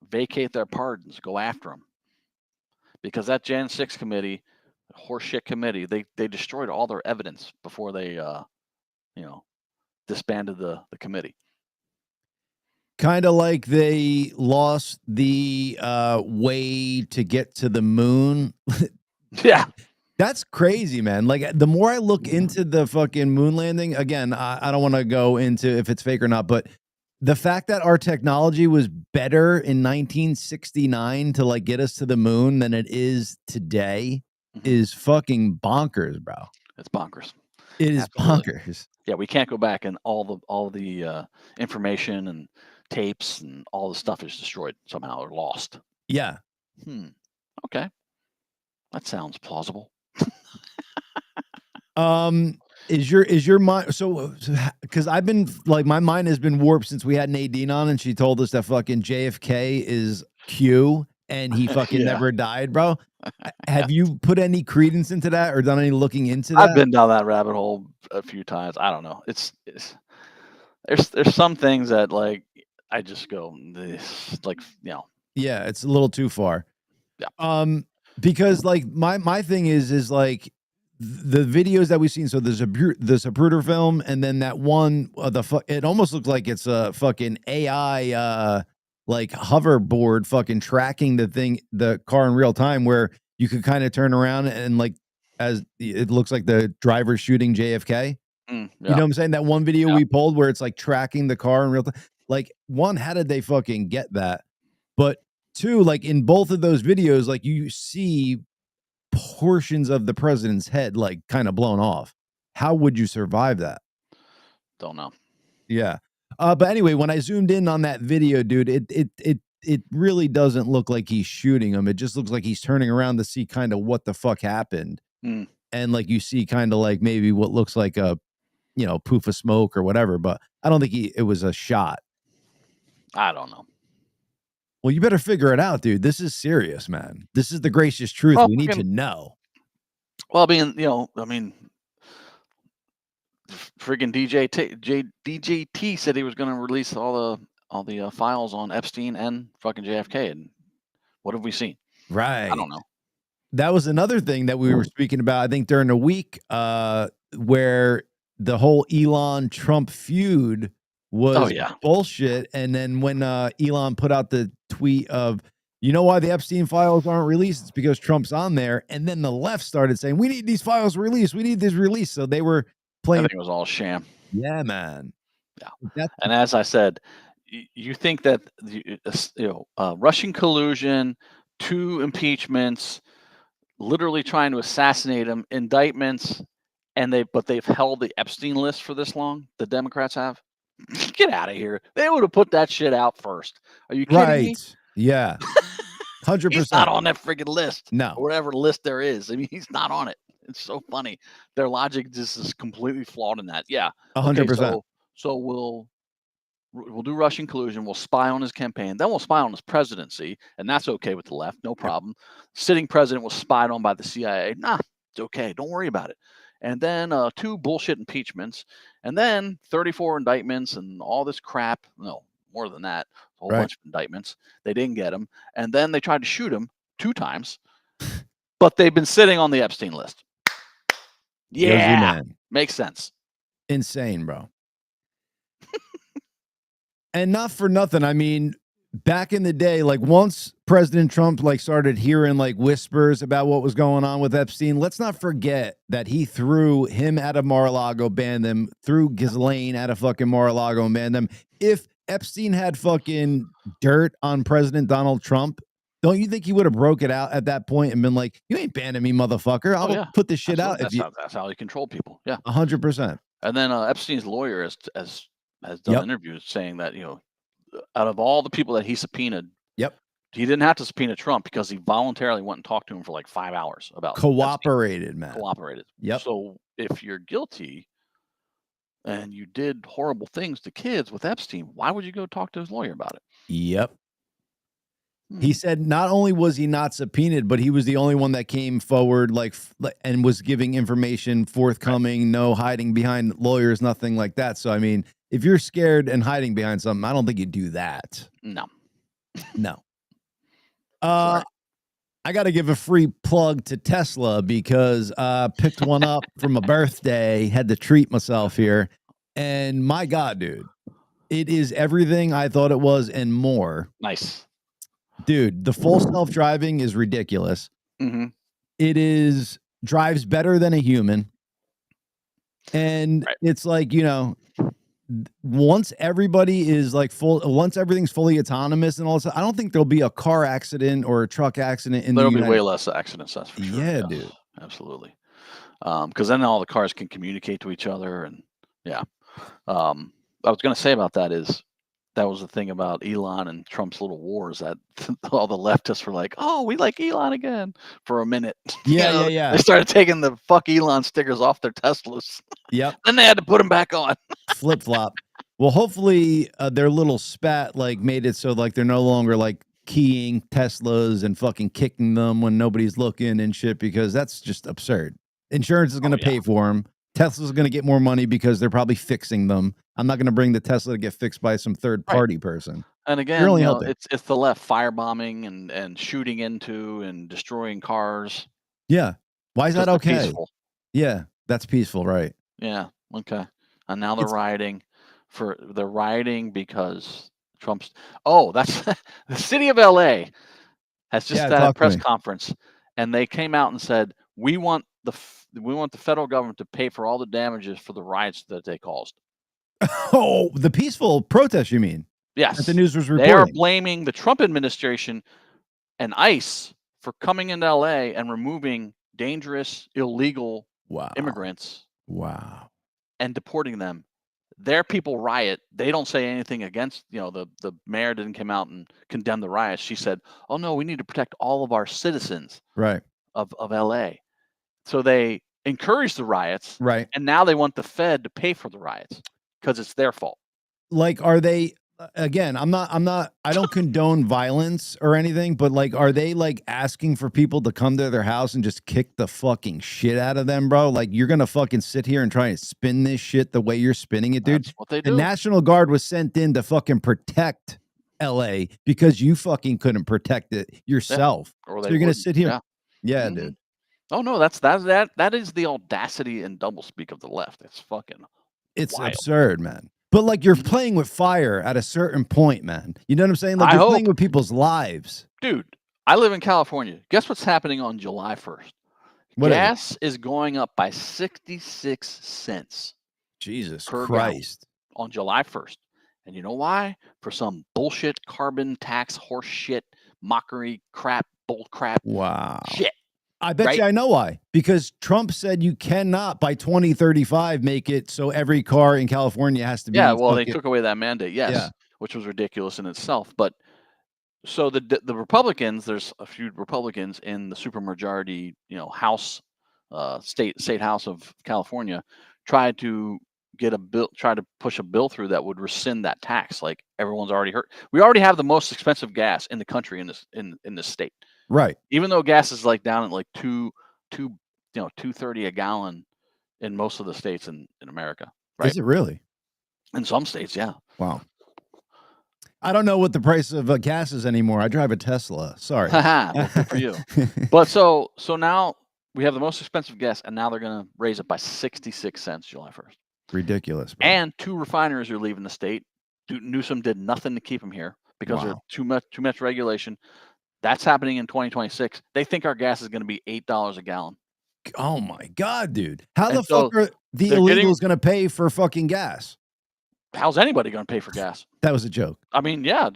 Vacate their pardons. Go after them. Because that Jan 6 committee, horseshit committee, they destroyed all their evidence before they, disbanded the committee. Kind of like they lost the way to get to the moon. Yeah. That's crazy, man. Like, the more I look into the fucking moon landing, again, I don't want to go into if it's fake or not, but the fact that our technology was better in 1969 to like get us to the moon than it is today is fucking bonkers, bro. It's bonkers. It is bonkers. Yeah, we can't go back, and all the information and tapes and all the stuff is destroyed somehow or lost. Yeah. Okay. That sounds plausible. Is your mind so because I've been like my mind has been warped since we had Nadine on and she told us that fucking JFK is Q and he fucking never died, bro. Have you put any credence into that or done any looking into that? I've been down that rabbit hole a few times. I don't know. It's there's some things that like I just go like Yeah, it's a little too far. Yeah. Because like my thing is like the videos that we've seen. So there's the Zapruder film, and then that one it almost looks like it's a fucking AI like hoverboard fucking tracking the car in real time, where you could kind of turn around and like as it looks like the driver shooting JFK. You know what I'm saying? That one video we pulled where it's like tracking the car in real time. Like, one, how did they fucking get that? But two, like in both of those videos, like you see portions of the president's head like kind of blown off. How would you survive that? Don't know. Yeah. But anyway, when I zoomed in on that video, dude, it really doesn't look like he's shooting him. It just looks like he's turning around to see kind of what the fuck happened. And like you see kind of like maybe what looks like a poof of smoke or whatever, but I don't think it was a shot. I don't know. Well, you better figure it out, dude. This is serious, man. This is the gracious truth. Well, we need to know. Well, I mean, friggin' DJT said he was going to release all the files on Epstein and fucking JFK, and what have we seen? Right. I don't know. That was another thing that we were speaking about, I think, during the week, where the whole Elon Trump feud was bullshit. And then when Elon put out the tweet of, you know why the Epstein files aren't released? It's because Trump's on there. And then the left started saying, we need these files released. We need this released. So they were playing. I think it was all sham. Yeah, man. Yeah. And as I said, you think that Russian collusion, 2 impeachments, literally trying to assassinate him, indictments, but they've held the Epstein list for this long. The Democrats have. Get out of here. They would have put that shit out first. Are you kidding me? Yeah. 100%. He's not on that friggin' list. No. Or whatever list there is. I mean, he's not on it. It's so funny. Their logic just is completely flawed in that. Yeah. 100%. So we'll do Russian collusion. We'll spy on his campaign. Then we'll spy on his presidency. And that's okay with the left. No problem. Sitting president was spied on by the CIA. Nah, it's okay. Don't worry about it. And then 2 bullshit impeachments. And then 34 indictments and all this crap. No, more than that. A whole bunch of indictments. They didn't get him. And then they tried to shoot him 2 times. But they've been sitting on the Epstein list. Yeah. Makes sense. Insane, bro. And not for nothing. I mean, back in the day, like once President Trump like started hearing like whispers about what was going on with Epstein, let's not forget that he threw him out of Mar-a-Lago, banned them, threw Ghislaine out of fucking Mar-a-Lago and banned them. If Epstein had fucking dirt on President Donald Trump, don't you think he would have broke it out at that point and been like, you ain't banning me, motherfucker. I'll put this shit out. That's, that's how he controlled people. Yeah. 100%. And then Epstein's lawyer has done interviews saying that, you know, out of all the people that he subpoenaed, he didn't have to subpoena Trump because he voluntarily went and talked to him for like 5 hours about cooperated, Epstein. man. Cooperated. Yep. So if you're guilty and you did horrible things to kids with Epstein, why would you go talk to his lawyer about it? Yep. He said not only was he not subpoenaed, but he was the only one that came forward and was giving information forthcoming, no hiding behind lawyers, nothing like that. So, I mean, if you're scared and hiding behind something, I don't think you do that. No. No. I got to give a free plug to Tesla because I picked one up for my birthday, had to treat myself here. And my God, dude, it is everything I thought it was and more. Nice. Dude, the full self-driving is ridiculous. Mm-hmm. It drives better than a human. And it's like, you know, once everybody is like once everything's fully autonomous and all that, I don't think there'll be a car accident or a truck accident in There'll be way less accidents, that's for sure. Yeah, yes, dude. Absolutely. Because then all the cars can communicate to each other. And yeah. I was going to say about that is, that was the thing about Elon and Trump's little wars, that all the leftists were like, oh, we like Elon again for a minute. Yeah, They started taking the fuck Elon stickers off their Teslas. Yep. Then they had to put them back on. Flip flop. Well, hopefully their little spat like made it so like they're no longer like keying Teslas and fucking kicking them when nobody's looking and shit, because that's just absurd. Insurance is going to pay for them. Tesla's going to get more money because they're probably fixing them. I'm not going to bring the Tesla to get fixed by some third party person. And again, you know, it's the left firebombing and shooting into and destroying cars. Yeah. Why is that okay? Peaceful. Yeah, that's peaceful, right? Yeah. Okay. And now they're rioting because Trump's. Oh, that's the city of LA has just had a press conference, and they came out and said, we want the federal government to pay for all the damages for the riots that they caused. Oh, the peaceful protest, you mean? Yes. That the news was reporting. They are blaming the Trump administration and ICE for coming into LA and removing dangerous, illegal immigrants. Wow. And deporting them. Their people riot. They don't say anything against, you know, the mayor didn't come out and condemn the riots. She said, oh no, we need to protect all of our citizens of LA. So they encouraged the riots. Right. And now they want the Fed to pay for the riots because it's their fault. Like, are they, again, I don't condone violence or anything, but like, are they like asking for people to come to their house and just kick the fucking shit out of them, bro? Like, you're going to fucking sit here and try and spin this shit the way you're spinning it, dude. That's what they do. The National Guard was sent in to fucking protect LA because you fucking couldn't protect it yourself. Yeah. Or so you're going to sit here. Yeah, mm-hmm. Dude. Oh no, that is the audacity and doublespeak of the left. It's fucking wild. Absurd, man. But like, you're playing with fire at a certain point, man. You know what I'm saying? Like, you're playing with people's lives. Dude, I live in California. Guess what's happening on July 1st? Gas is going up by 66 cents. Jesus per Christ. On July 1st. And you know why? For some bullshit carbon tax horse shit, mockery crap, bull crap. Wow. Shit. I bet you I know why. Because Trump said you cannot by 2035 make it so every car in California has to be. Yeah, well, they took away that mandate, yes, which was ridiculous in itself. But so the Republicans, there's a few Republicans in the supermajority, you know, House, state House of California, tried to get a bill, try to push a bill through that would rescind that tax. Like everyone's already heard. We already have the most expensive gas in the country in this state. Right. Even though gas is like down at like $2.30 a gallon in most of the states in America. Right. Is it really? In some states, yeah. Wow. I don't know what the price of gas is anymore. I drive a Tesla. Sorry. Well, good for you. But so now we have the most expensive gas, and now they're going to raise it by 66 cents July 1st. Ridiculous. Bro. And 2 refineries are leaving the state. Newsom did nothing to keep them here. because there's too much regulation. That's happening in 2026. They think our gas is going to be $8 a gallon. Oh my God, dude! How And the fuck are the illegals going to pay for fucking gas? How's anybody going to pay for gas? That was a joke. I mean, yeah,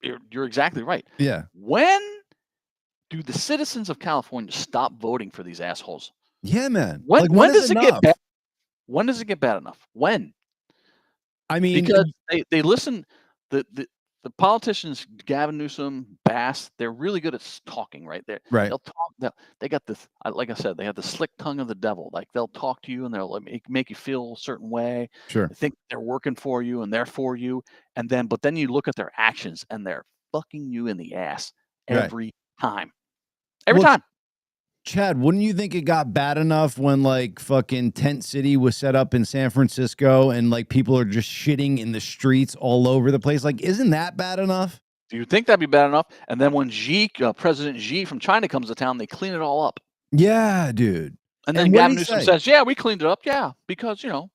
you're exactly right. Yeah. When do the citizens of California stop voting for these assholes? Yeah, man. When, Like, when when does is it enough? get bad? When does it get bad enough? When? I mean, Because they listen. The politicians, Gavin Newsom, Bass, they're really good at talking, right? Right. They'll talk. They got this. Like I said, they have the slick tongue of the devil. Like they'll talk to you and they'll make you feel a certain way. Sure. They think they're working for you and they're for you, but then you look at their actions and they're fucking you in the ass every time. Every time. Chad, wouldn't you think it got bad enough when like fucking Tent City was set up in San Francisco and like people are just shitting in the streets all over the place? Like, isn't that bad enough? Do you think that'd be bad enough? And then when President Xi from China comes to town, they clean it all up. Yeah, dude. And then Gavin Newsom says, "Yeah, we cleaned it up. Yeah, because you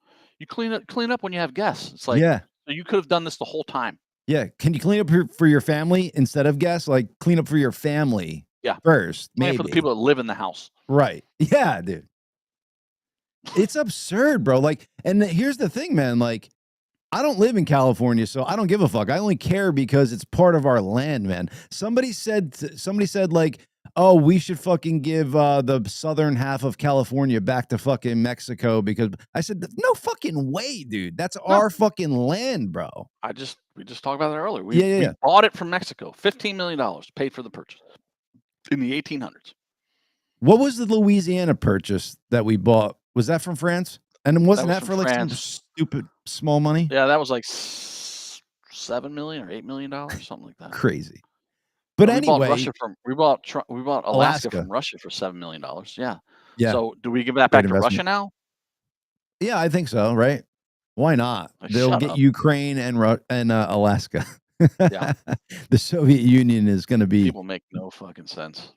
clean up when you have guests. It's like, so you could have done this the whole time. Yeah. Can you clean up for your family instead of guests? Like, clean up for your family. Yeah. First, maybe for the people that live in the house. Right. Yeah, dude. It's absurd, bro. Like, and here's the thing, man. Like, I don't live in California, so I don't give a fuck. I only care because it's part of our land, man. Somebody said like, oh, we should fucking give the southern half of California back to fucking Mexico because I said, no fucking way, dude. That's our fucking land, bro. We just talked about that earlier. We bought it from Mexico. $15 million paid for the purchase in the 1800s. What was the Louisiana purchase that we bought? Was that from France? And wasn't that for like some stupid small money? Yeah, that was like $7 million or $8 million, something like that. Crazy. But anyway, we bought Alaska from Russia for $7 million. Yeah. Yeah. So do we give that back to Russia now? Yeah, I think so. Right? Why not? They'll get Ukraine and Alaska. Yeah. The Soviet Union is going to be. People make no fucking sense.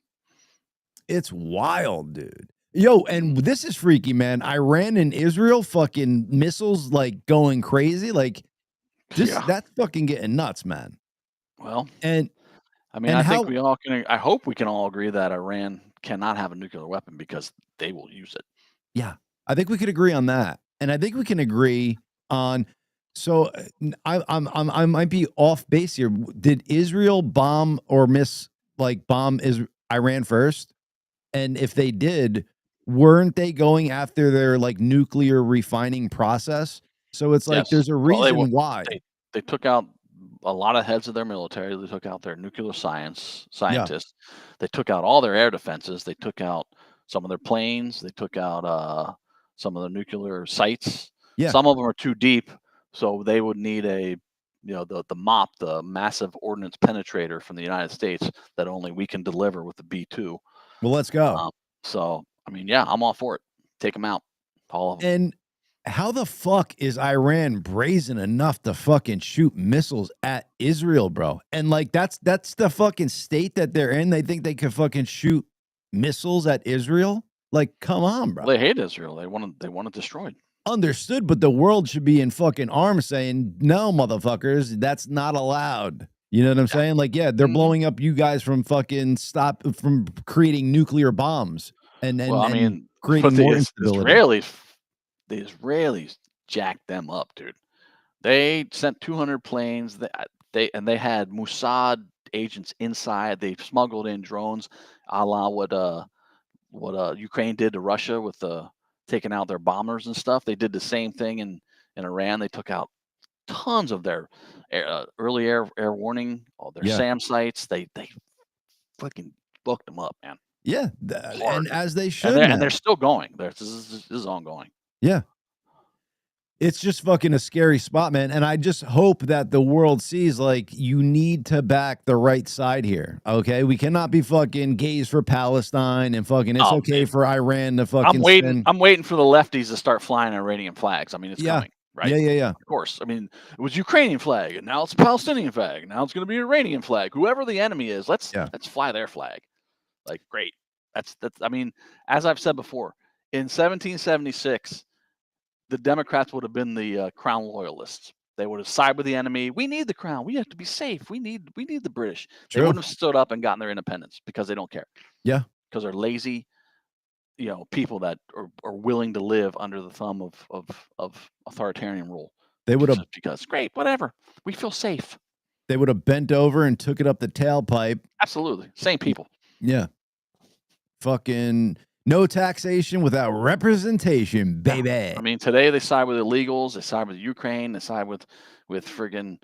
It's wild, dude. Yo, and this is freaky, man. Iran and Israel fucking missiles like going crazy. Like, that's fucking getting nuts, man. Well, and I mean, I hope we can all agree that Iran cannot have a nuclear weapon because they will use it. Yeah, I think we could agree on that, and I think we can agree on. So I might be off base here. Did Israel bomb Iran first? And if they did, weren't they going after their like nuclear refining process? So it's like there's a reason why they took out a lot of heads of their military. They took out their nuclear scientists. They took out all their air defenses. They took out some of their planes. They took out some of the nuclear sites. Yeah. Some of them are too deep, so they would need the MOP, the massive ordnance penetrator from the United States that only we can deliver with the B-2. Well, let's go. So, I mean, yeah, I'm all for it. Take them out. All of them. And how the fuck is Iran brazen enough to fucking shoot missiles at Israel, bro? And like, that's the fucking state that they're in. They think they could fucking shoot missiles at Israel? Like, come on, bro. They hate Israel. They want it destroyed. Understood, but the world should be in fucking arms saying, no, motherfuckers, that's not allowed. You know what I'm saying? Like, yeah, they're blowing up you guys from creating nuclear bombs and creating more instability. The Israelis jacked them up, dude. They sent 200 planes. They had Mossad agents inside. They smuggled in drones, a la what Ukraine did to Russia with taking out their bombers and stuff. They did the same thing in Iran. They took out tons of their early air warning, all their SAM sites. They fucking booked them up, man. Yeah, and as they should, and they're still going. This is ongoing. Yeah, it's just fucking a scary spot, man. And I just hope that the world sees like you need to back the right side here. Okay, we cannot be fucking gays for Palestine and fucking it's okay for Iran to fucking. I'm waiting for the lefties to start flying Iranian flags. I mean, it's coming. Right? Yeah. Of course. I mean, it was Ukrainian flag, and now it's a Palestinian flag. Now it's going to be Iranian flag. Whoever the enemy is, let's fly their flag. Like, great. That's. I mean, as I've said before, in 1776, the Democrats would have been the crown loyalists. They would have sided with the enemy. We need the crown. We have to be safe. We need the British. They True. wouldn't have stood up and gotten their independence because they don't care. Yeah. Because they're lazy, people that are willing to live under the thumb of authoritarian rule. They would have, because great, whatever. We feel safe. they would have bent over and took it up the tailpipe. Absolutely. Same people. Yeah. Fucking no taxation without representation, baby. I mean, today they side with illegals, they side with Ukraine, they side with friggin'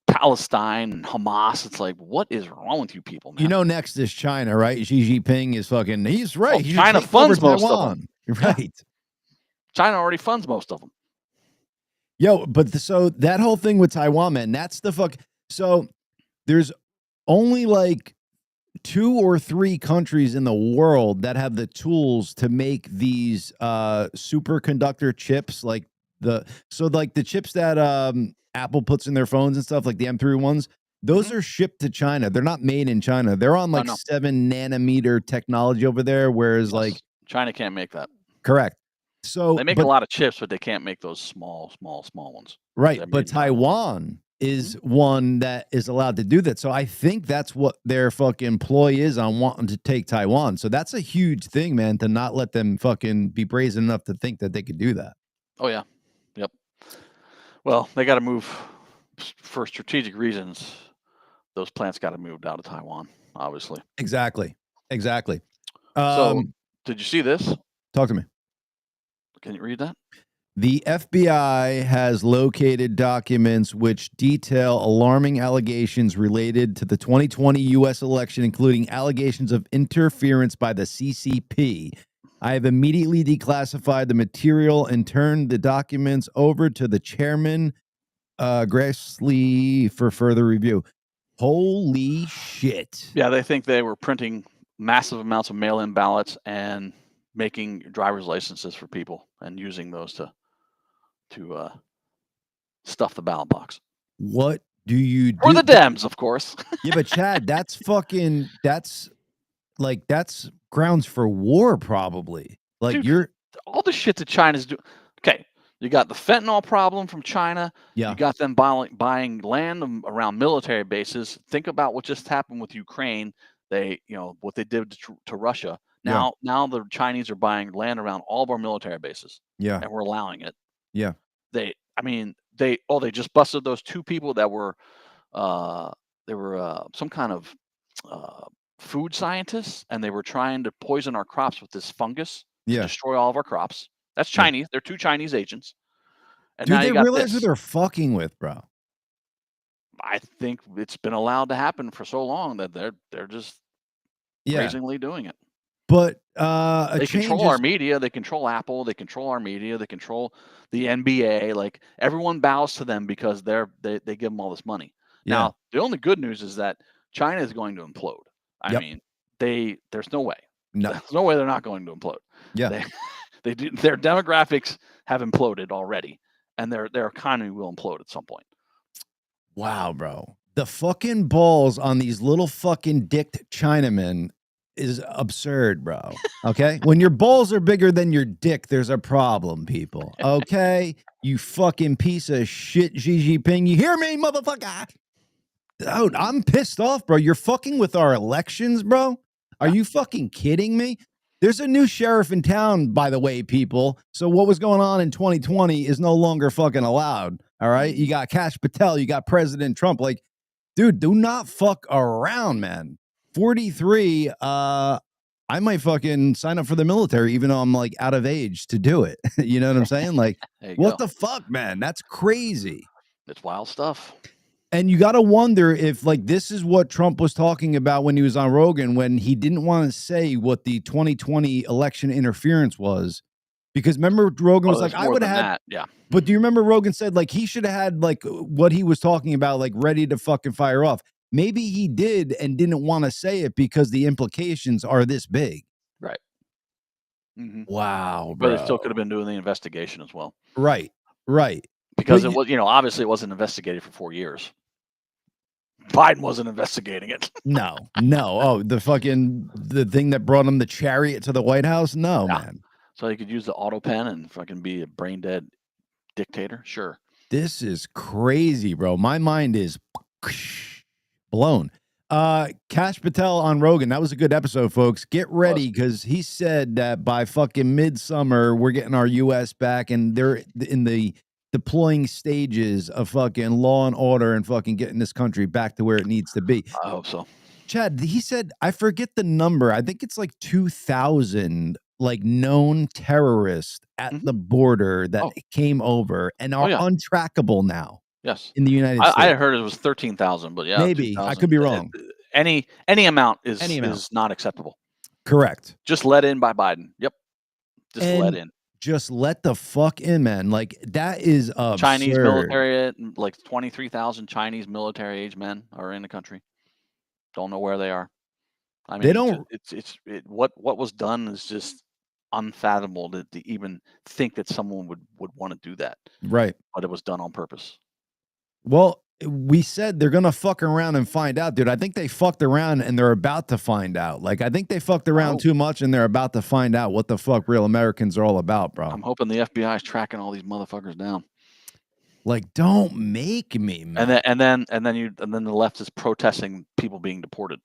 Palestine and Hamas. It's like, what is wrong with you people, man? You know, next is China, right? Xi Jinping is fucking, he's right. Well, He should China take funds over most of Taiwan. them. Right. China already funds most of them. Yo, but so that whole thing with Taiwan, man, that's the fuck. So there's only like 2 or 3 countries in the world that have the tools to make these superconductor chips, like the chips that Apple puts in their phones and stuff, like the M3 ones. Those are shipped to China. They're not made in China. They're on like 7 nanometer technology over there, whereas like China can't make that. Correct. So They make a lot of chips, but they can't make those small ones. Right, They're but made in Taiwan. Taiwan is one that is allowed to do that. So I think that's what their fucking ploy is on wanting to take Taiwan. So that's a huge thing, man, to not let them fucking be brazen enough to think that they could do that. Oh yeah. Yep. Well, they got to move for strategic reasons. Those plants got to move out of Taiwan, obviously. Exactly. So, did you see this? Talk to me. Can you read that? The FBI has located documents which detail alarming allegations related to the 2020 U.S. election, including allegations of interference by the CCP. I have immediately declassified the material and turned the documents over to the chairman, Gracey, for further review. Holy shit. Yeah, they think they were printing massive amounts of mail-in ballots and making driver's licenses for people and using those to stuff the ballot box. What do you do? For the Dems, of course. Yeah, but Chad, that's grounds for war, probably. Like, dude, all the shit that China's doing. Okay, you got the fentanyl problem from China. Yeah. You got them buying land around military bases. Think about what just happened with Ukraine. They, what they did to Russia. Now the Chinese are buying land around all of our military bases. Yeah. And we're allowing it. Yeah. They just busted those 2 people that were some kind of food scientists, and they were trying to poison our crops with this fungus to destroy all of our crops. That's Chinese. Yeah. They're 2 Chinese agents. And dude, now they realize who they're fucking with, bro. I think it's been allowed to happen for so long that they're just brazenly doing it. But they control our media. They control Apple. They control our media. They control the NBA. Like, everyone bows to them because they give them all this money. Yeah. Now, the only good news is that China is going to implode. I mean, there's no way. No. There's no way they're not going to implode. Yeah. Their demographics have imploded already, and their economy will implode at some point. Wow, bro. The fucking balls on these little fucking dicked Chinamen is absurd, bro. Okay? When your balls are bigger than your dick, there's a problem, people. Okay? You fucking piece of shit, Xi Jinping. You hear me, motherfucker? Dude, I'm pissed off, bro. You're fucking with our elections, bro. Are you fucking kidding me? There's a new sheriff in town, by the way, people. So what was going on in 2020 is no longer fucking allowed. All right? You got Kash Patel. You got President Trump. Like, dude, do not fuck around, man. 43, I might fucking sign up for the military, even though I'm like out of age to do it. You know what I'm saying? Like, what the fuck, man? That's crazy. It's wild stuff. And you got to wonder if, like, this is what Trump was talking about when he was on Rogan, when he didn't want to say what the 2020 election interference was. Because remember, Rogan was like, I would have had, yeah. But do you remember Rogan said, like, he should have had, like, what he was talking about, like, ready to fucking fire off. Maybe he did and didn't want to say it because the implications are this big. Right. Mm-hmm. Wow, bro. But they still could have been doing the investigation as well. Right. Because it was, obviously it wasn't investigated for 4 years. Biden wasn't investigating it. No. Oh, the thing that brought him the chariot to the White House? No, man. So he could use the auto pen and fucking be a brain dead dictator? Sure. This is crazy, bro. My mind is blown. Kash Patel on Rogan. That was a good episode, folks. Get ready, because he said that by fucking midsummer, we're getting our U.S. back, and they're in the deploying stages of fucking law and order and fucking getting this country back to where it needs to be. I hope so. Chad, he said, I forget the number. I think it's like 2,000 like known terrorists at the border that came over and are untrackable now. Yes. In the United States. I heard it was 13,000, but yeah. Maybe. I could be wrong. Any amount is not acceptable. Correct. Just let in by Biden. Yep. Just let in. Just let the fuck in, man. Like, that is absurd. Chinese military, like 23,000 Chinese military age men are in the country. Don't know where they are. I mean, They don't. What was done is just unfathomable to even think that someone would want to do that. Right. But it was done on purpose. Well, we said they're gonna fuck around and find out, dude. I think they fucked around and they're about to find out. Like, I think they fucked around too much and they're about to find out what the fuck real Americans are all about, bro. I'm hoping the FBI is tracking all these motherfuckers down. Like, don't make me, man. And then the left is protesting people being deported.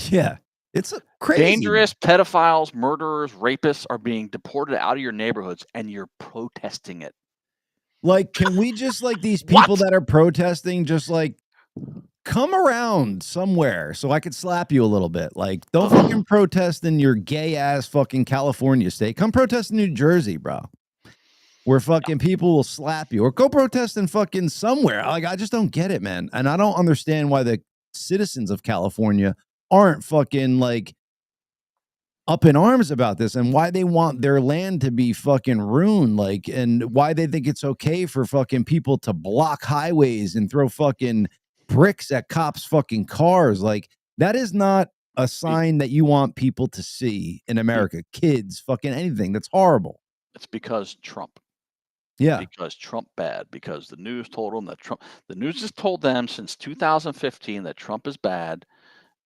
Yeah, it's crazy. Dangerous pedophiles, murderers, rapists are being deported out of your neighborhoods, and you're protesting it. Like, can we just, like, these people that are protesting, just like come around somewhere so I could slap you a little bit? Like, don't fucking protest in your gay ass fucking California state. Come protest in New Jersey, bro. Where fucking people will slap you, or go protest in fucking somewhere. Like, I just don't get it, man. And I don't understand why the citizens of California aren't fucking like up in arms about this, and why they want their land to be fucking ruined, like, and why they think it's okay for fucking people to block highways and throw fucking bricks at cops' fucking cars. Like, that is not a sign that you want people to see in America. Kids, fucking anything. That's horrible. It's because Trump. Yeah. Because Trump bad. Because the news told them that Trump. The news has told them since 2015 that Trump is bad,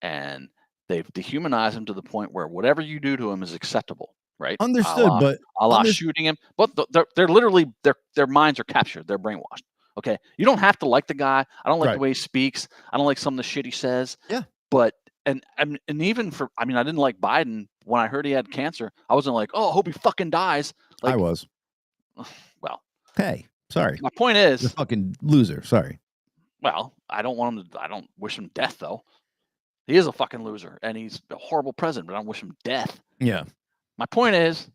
and they've dehumanized him to the point where whatever you do to him is acceptable, right? Understood, but a la shooting him. But they're literally their minds are captured. They're brainwashed. Okay, you don't have to like the guy. I don't like the way he speaks. I don't like some of the shit he says. Yeah. But and even for, I mean, I didn't like Biden when I heard he had cancer. I wasn't like, oh, I hope he fucking dies. Like, I was. Well. Hey, sorry. My point is, the fucking loser. Sorry. Well, I don't want him to. I don't wish him death, though. He is a fucking loser, and he's a horrible president, but I don't wish him death. Yeah. My point is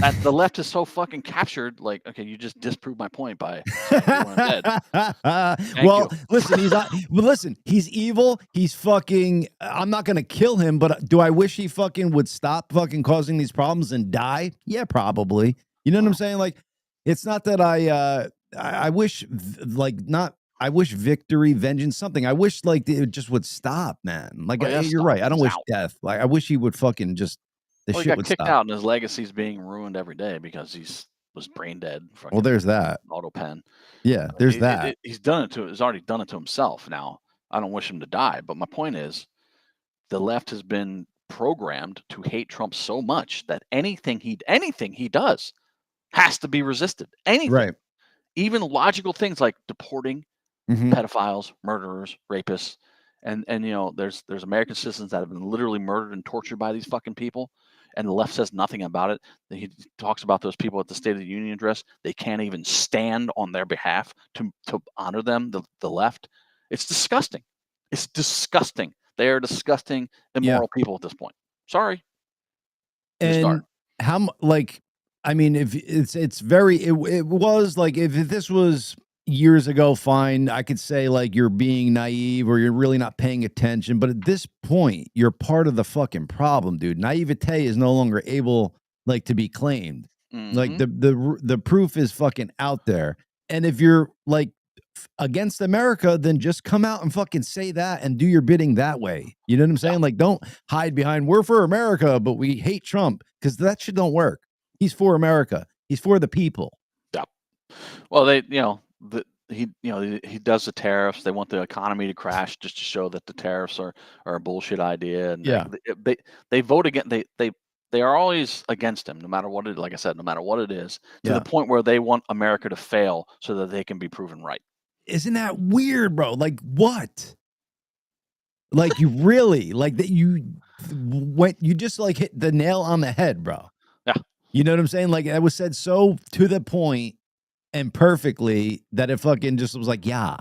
that the left is so fucking captured. Like, okay, you just disproved my point by saying you want him dead. Well, listen, he's evil. He's fucking, I'm not going to kill him, but do I wish he fucking would stop fucking causing these problems and die? Yeah, probably. You know what I'm saying? Like, it's not that I wish, like, not, I wish victory, vengeance, something. I wish, like, it just would stop, man. Like, you're right. I don't wish death. Like, I wish he would fucking just, the shit he got would kicked stop. out, and his legacy's being ruined every day because was brain dead. Well, there's that. Auto pen. Yeah, there's that. He's done it he's already done it to himself. Now, I don't wish him to die, but my point is, the left has been programmed to hate Trump so much that anything he does has to be resisted. Anything. Right. Even logical things like deporting pedophiles, murderers, rapists, and you know, there's American citizens that have been literally murdered and tortured by these fucking people, and the left says nothing about it. He talks about those people at the State of the Union address. They can't even stand on their behalf to honor them. The left, it's disgusting. It's disgusting. They are disgusting, immoral people at this point. Sorry. And how, like, I mean, if it's very, it was like, if this was years ago, fine, I could say like you're being naive or you're really not paying attention. But at this point, you're part of the fucking problem, dude. Naivete is no longer able, like, to be claimed. Like, the proof is fucking out there. And if you're like against America, then just come out and fucking say that and do your bidding that way. You know what I'm saying? Like, don't hide behind, we're for America, but we hate Trump, because that shit don't work. He's for America. He's for the people. Yeah. Well, they, you know, he does the tariffs. They want the economy to crash just to show that the tariffs are a bullshit idea. And yeah, they vote against. They They are always against him, no matter what it. Like I said, no matter what it is, to Yeah. the point where they want America to fail so that they can be proven right. Isn't that weird, bro? Like what? Like you really like that you just like hit the nail on the head, bro. Yeah. You know what I'm saying? Like that was said so to the point and perfectly that it fucking just was like, yeah,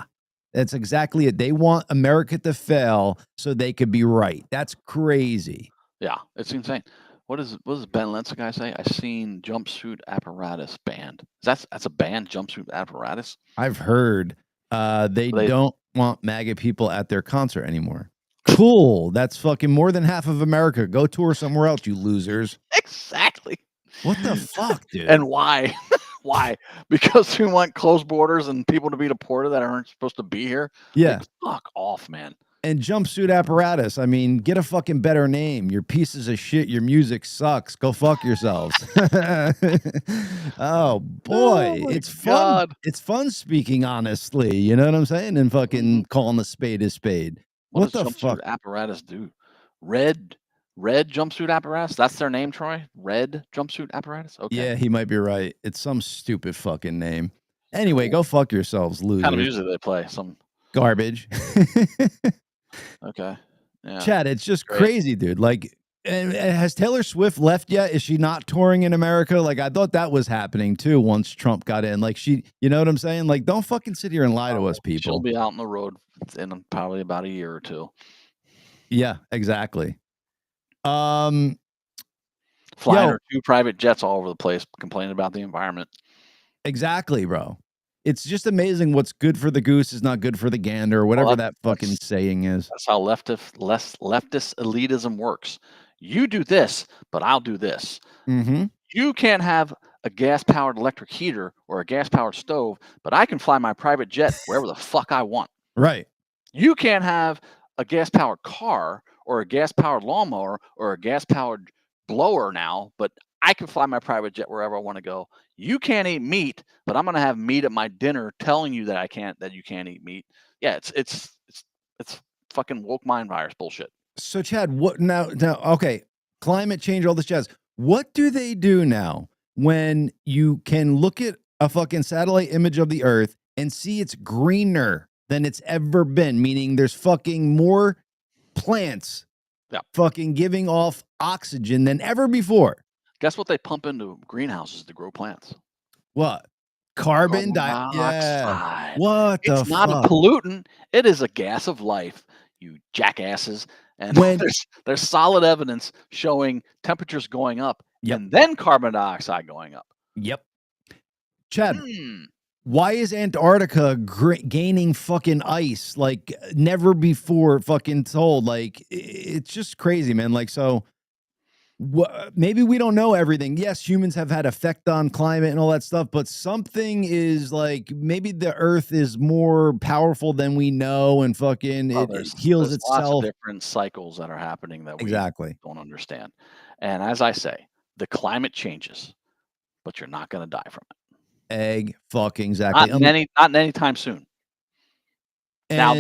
that's exactly it. They want America to fail so they could be right. That's crazy. Yeah, it's insane. What does Ben Lenz guy say? I seen jumpsuit apparatus banned. That's a banned jumpsuit apparatus. I've heard they don't want MAGA people at their concert anymore. Cool. That's fucking more than half of America. Go tour somewhere else, you losers. Exactly. What the fuck, dude? And why? Why? Because we want closed borders and people to be deported that aren't supposed to be here? Yeah. Like, fuck off, man. And jumpsuit apparatus. I mean, get a fucking better name. You're pieces of shit. Your music sucks. Go fuck yourselves. Oh boy, it's fun. It's fun speaking honestly. You know what I'm saying? And fucking calling a spade a spade. What the fuck? Apparatus do? Red jumpsuit apparatus. That's their name, Troy. Red jumpsuit apparatus. Okay. Yeah, he might be right. It's some stupid fucking name. Anyway, go fuck yourselves, losers. What kind of music they play? Some garbage. Okay. Yeah. Chad, it's just crazy, dude. Like, has Taylor Swift left yet? Is she not touring in America? Like, I thought that was happening too once Trump got in. Like, you know what I'm saying? Like, don't fucking sit here and lie to us, people. She'll be out on the road in probably about a year or two. Yeah, exactly. Flying her 2 private jets all over the place, complaining about the environment. Exactly, bro. It's just amazing what's good for the goose is not good for the gander, or whatever that fucking saying is. That's how leftist elitism works. You do this, but I'll do this. Mm-hmm. You can't have a gas-powered electric heater or a gas-powered stove, but I can fly my private jet wherever the fuck I want. Right. You can't have a gas-powered car or a gas-powered lawnmower or a gas-powered blower now, but I can fly my private jet wherever I want to go. You can't eat meat, but I'm going to have meat at my dinner telling you that you can't eat meat. Yeah, it's fucking woke mind virus bullshit. So Chad, what now okay, climate change, all this jazz. What do they do now when you can look at a fucking satellite image of the earth and see it's greener than it's ever been, meaning there's fucking more plants fucking giving off oxygen than ever before? Guess what they pump into greenhouses to grow plants? What? Carbon dioxide. Yeah. What the fuck? It's not a pollutant. It is a gas of life, you jackasses. And there's solid evidence showing temperatures going up and then carbon dioxide going up. Yep. Chad, why is Antarctica gaining fucking ice like never before fucking told? Like, it's just crazy, man. Like, so maybe we don't know everything. Yes, humans have had effect on climate and all that stuff, but something is like, maybe the earth is more powerful than we know, and fucking it heals itself. Lots of different cycles that are happening that we don't understand. And as I say, the climate changes, but you're not going to die from it. Exactly. Not anytime soon. Now,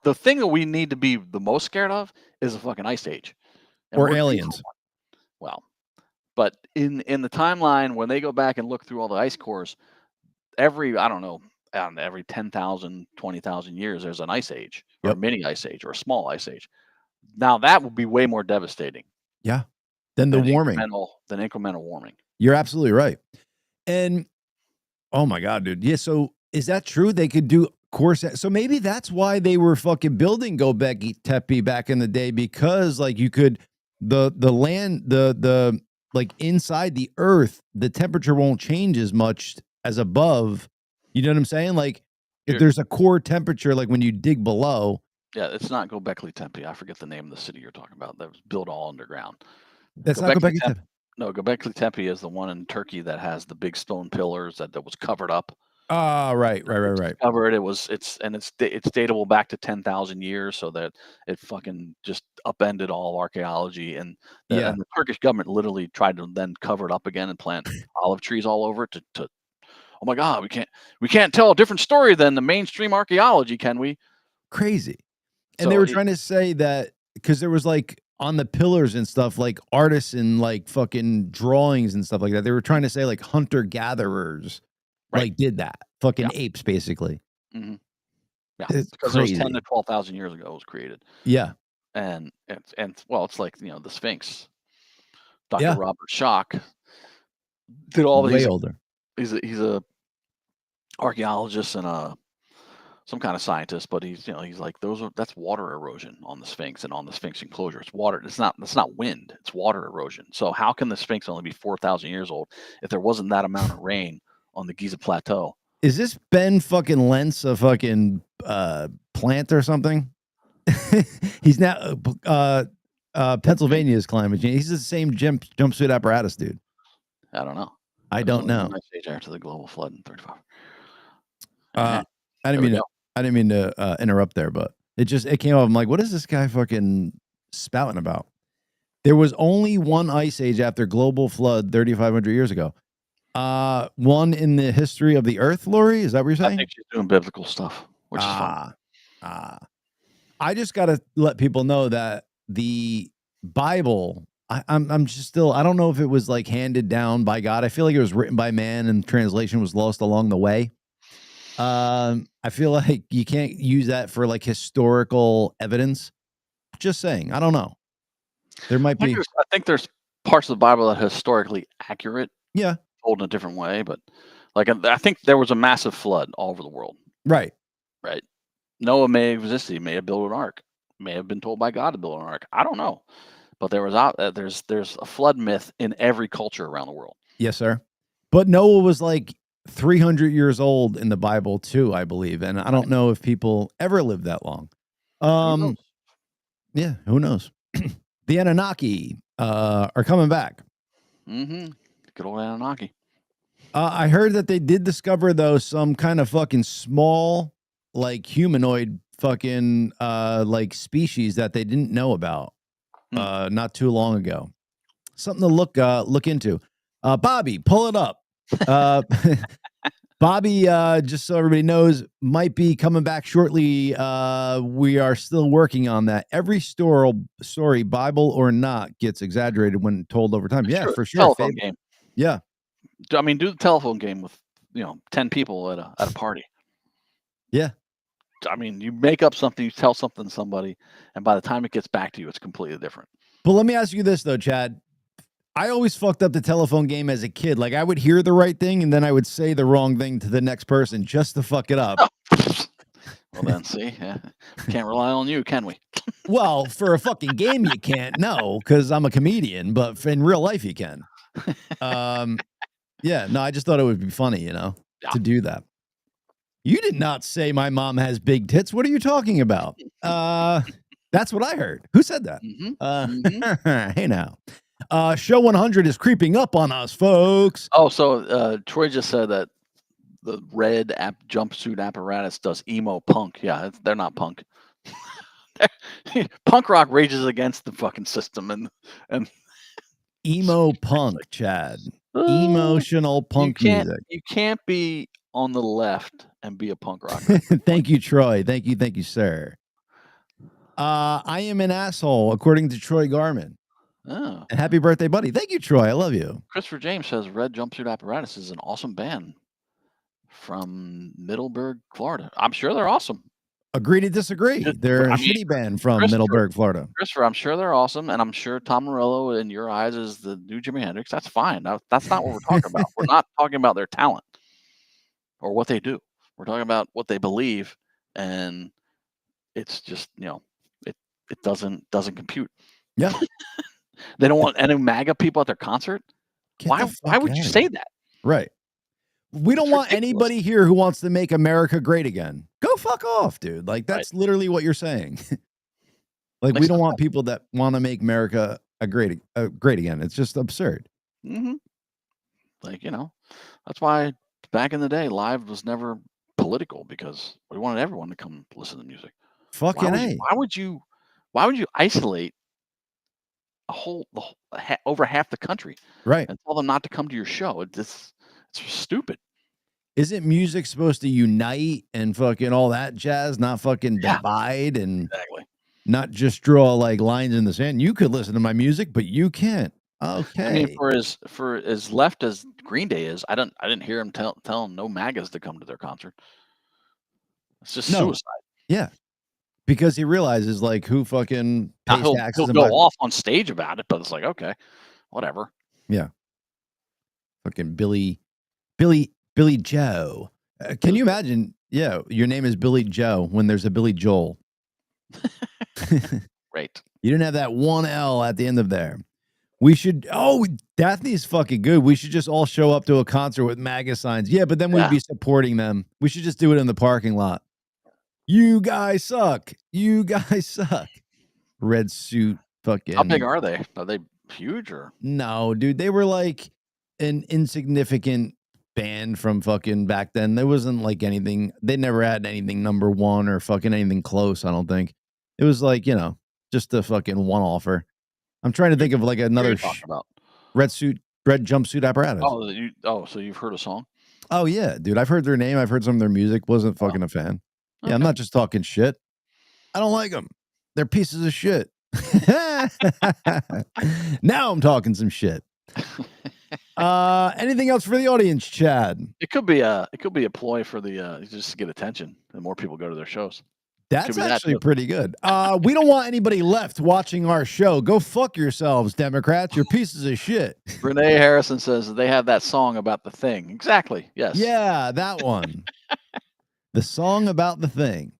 the thing that we need to be the most scared of is a fucking ice age. Or aliens. Well, but in the timeline, when they go back and look through all the ice cores, every 10,000, 20,000 years, there's an ice age, or a mini ice age, or a small ice age. Now, that would be way more devastating. Yeah. Than the warming. Than incremental warming. You're absolutely right. And, oh my God, dude. Yeah, so is that true? They could do course. So maybe that's why they were fucking building Göbekli Tepe back in the day, because like you could, the land, the like inside the earth, the temperature won't change as much as above. You know what I'm saying? Like if there's a core temperature, like when you dig below. Yeah, it's not Göbekli Tepe. I forget the name of the city you're talking about. That was built all underground. That's not Göbekli Tepe. No, Göbekli Tepe is the one in Turkey that has the big stone pillars that was covered up. Oh, right. Covered. It's datable back to 10,000 years, so that it fucking just upended all archaeology, and the Turkish government literally tried to then cover it up again and plant olive trees all over it to oh my God, we can't tell a different story than the mainstream archaeology, can we? Crazy. And they were trying to say that because there was like on the pillars and stuff, like artists and like fucking drawings and stuff like that. They were trying to say like hunter gatherers like did that. Fucking apes, basically. Mm-hmm. Yeah, it's because crazy. it was 10 to 12,000 years ago it was created. Yeah. And well, it's like, you know, the Sphinx. Dr. Robert Schoch did all these. Way older. He's a archaeologist and some kind of scientist, but he's like that's water erosion on the Sphinx and on the Sphinx enclosure. It's water. That's not wind. It's water erosion. So how can the Sphinx only be 4,000 years old if there wasn't that amount of rain on the Giza Plateau? Is this Ben fucking Lentz a fucking plant or something? He's now Pennsylvania's climate change. He's the same jumpsuit apparatus, dude. I don't know. I don't know. Nice age after the global flood in 35. I didn't mean to interrupt there, but it came up. I'm like, what is this guy fucking spouting about? There was only one ice age after global flood 3,500 years ago. One in the history of the Earth, Lori? Is that what you're saying? I think she's doing biblical stuff, which is fun. I just got to let people know that the Bible, I'm just still, I don't know if it was like handed down by God. I feel like it was written by man and translation was lost along the way. I feel like you can't use that for like historical evidence. Just saying. I don't know. There might be. I think there's parts of the Bible that are historically accurate. Yeah. Told in a different way, but like I think there was a massive flood all over the world. Right. Right. Noah may have existed. He may have built an ark. May have been told by God to build an ark. I don't know, but there's a flood myth in every culture around the world. Yes, sir. But Noah was like 300 years old in the Bible too, I believe, and I don't know if people ever lived that long. Yeah, who knows? The Anunnaki are coming back. Mm-hmm. Good old Anunnaki. I heard that they did discover though some kind of fucking small, like humanoid fucking like species that they didn't know about not too long ago. Something to look into. Bobby, pull it up. Bobby, just so everybody knows, might be coming back shortly. We are still working on that. Every story, Bible or not, gets exaggerated when told over time. Yeah, for sure. Telephone game. Yeah. I mean, do the telephone game with 10 people at a party. Yeah. I mean, you make up something, you tell something to somebody, and by the time it gets back to you, it's completely different. But let me ask you this though, Chad. I always fucked up the telephone game as a kid. Like I would hear the right thing and then I would say the wrong thing to the next person just to fuck it up. Well then, see, we can't rely on you, can we? Well, for a fucking game you can't, no, because I'm a comedian, but in real life you can. Yeah, no, I just thought it would be funny, to do that. You did not say my mom has big tits. What are you talking about? That's what I heard. Who said that? Hey now. Show 100 is creeping up on us, folks. Oh, so Troy just said that the red jumpsuit apparatus does emo punk. Yeah, they're not punk. Punk rock rages against the fucking system and emo punk, Chad. Emotional punk music. You can't be on the left and be a punk rocker. Thank you, Troy. Thank you, sir. I am an asshole, according to Troy Garmin. Oh. And happy birthday, buddy. Thank you, Troy. I love you. Christopher James says Red Jumpsuit Apparatus is an awesome band from Middleburg, Florida. I'm sure they're awesome. Agree to disagree. They're a shitty band from Middleburg, Florida. Christopher, I'm sure they're awesome, and I'm sure Tom Morello in your eyes is the new Jimi Hendrix. That's fine. That's not what we're talking about. We're not talking about their talent or what they do. We're talking about what they believe, and it's just it doesn't compute. Yeah. They don't want any MAGA people at their concert. Why would you say that? Right. We don't want anybody here who wants to make America great again. Go fuck off, dude. Like that's literally what you're saying. Like we don't want people that want to make America great again. It's just absurd. Mm-hmm. Like, that's why back in the day, live was never political because we wanted everyone to come listen to music. Fucking why would you isolate over half the country, right, and tell them not to come to your show? It's stupid. Isn't music supposed to unite and fucking all that jazz, not fucking divide? And exactly. not just draw like lines in the sand. You could listen to my music, but you can't. Okay. I mean, for as left as Green Day is, I didn't hear him tell no MAGAs to come to their concert. It's just suicide. Yeah. Because he realizes like who fucking pays He'll taxes and go buys. off on stage about it, but it's like, okay, whatever. Yeah. Fucking Billy Joe. Can you imagine? Yeah, your name is Billy Joe when there's a Billy Joel. Right. You didn't have that one L at the end of there. We should. Oh, Daphne's fucking good. We should just all show up to a concert with MAGA signs. Yeah, but then we'd be supporting them. We should just do it in the parking lot. You guys suck. You guys suck. Red suit. Fucking. How big are they? Are they huge or? No, dude. They were like an insignificant band from fucking back then. There wasn't like anything. They never had anything number one or fucking anything close. I don't think. It was like, you know, just a fucking one offer. I'm trying to think of like another red jumpsuit apparatus. So you've heard a song? Oh yeah, dude. I've heard their name. I've heard some of their music. Wasn't fucking a fan. Yeah, I'm not just talking shit. I don't like them. They're pieces of shit. Now I'm talking some shit. Anything else for the audience, Chad? It could be a ploy for the just to get attention and more people go to their shows. That's actually pretty good. We don't want anybody left watching our show. Go fuck yourselves, Democrats. You're pieces of shit. Renee Harrison says they have that song about the thing. Exactly. Yes. Yeah, that one. The song about the thing.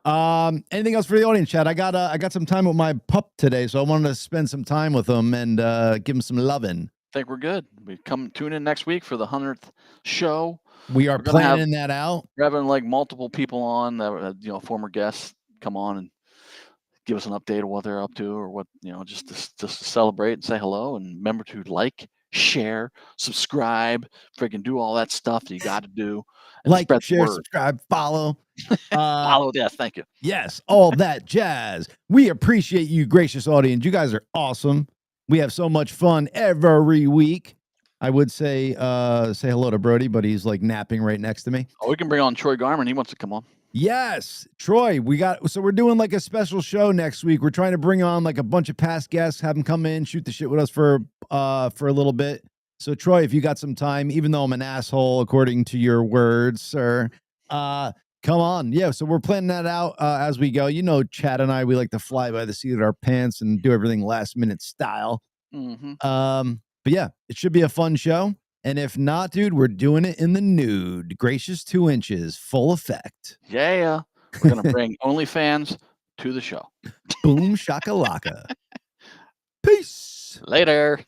Anything else for the audience, Chad? I got some time with my pup today, so I wanted to spend some time with him and give him some loving. I think we're good. Tune in next week for the 100th show. We are planning that out. We're having like multiple people on that former guests come on and give us an update of what they're up to or what, just to celebrate and say hello, and remember to like, share, subscribe, freaking do all that stuff that you got to do. Like, share, subscribe, follow. Follow, yes, thank you. Yes, all that jazz. We appreciate you, gracious audience. You guys are awesome. We have so much fun every week. I would say hello to Brody, but he's like napping right next to me. Oh, we can bring on Troy Garman. He wants to come on. Yes, Troy. We're doing like a special show next week. We're trying to bring on like a bunch of past guests, have them come in, shoot the shit with us for a little bit. So Troy, if you got some time, even though I'm an asshole, according to your words, sir, come on. Yeah. So we're planning that out as we go. You know, Chad and I, we like to fly by the seat of our pants and do everything last minute style. Mm-hmm. But yeah, it should be a fun show. And if not, dude, we're doing it in the nude. Gracious 2 inches, full effect. Yeah. We're going to bring OnlyFans to the show. Boom shakalaka. Peace. Later.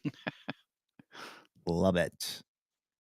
Love it.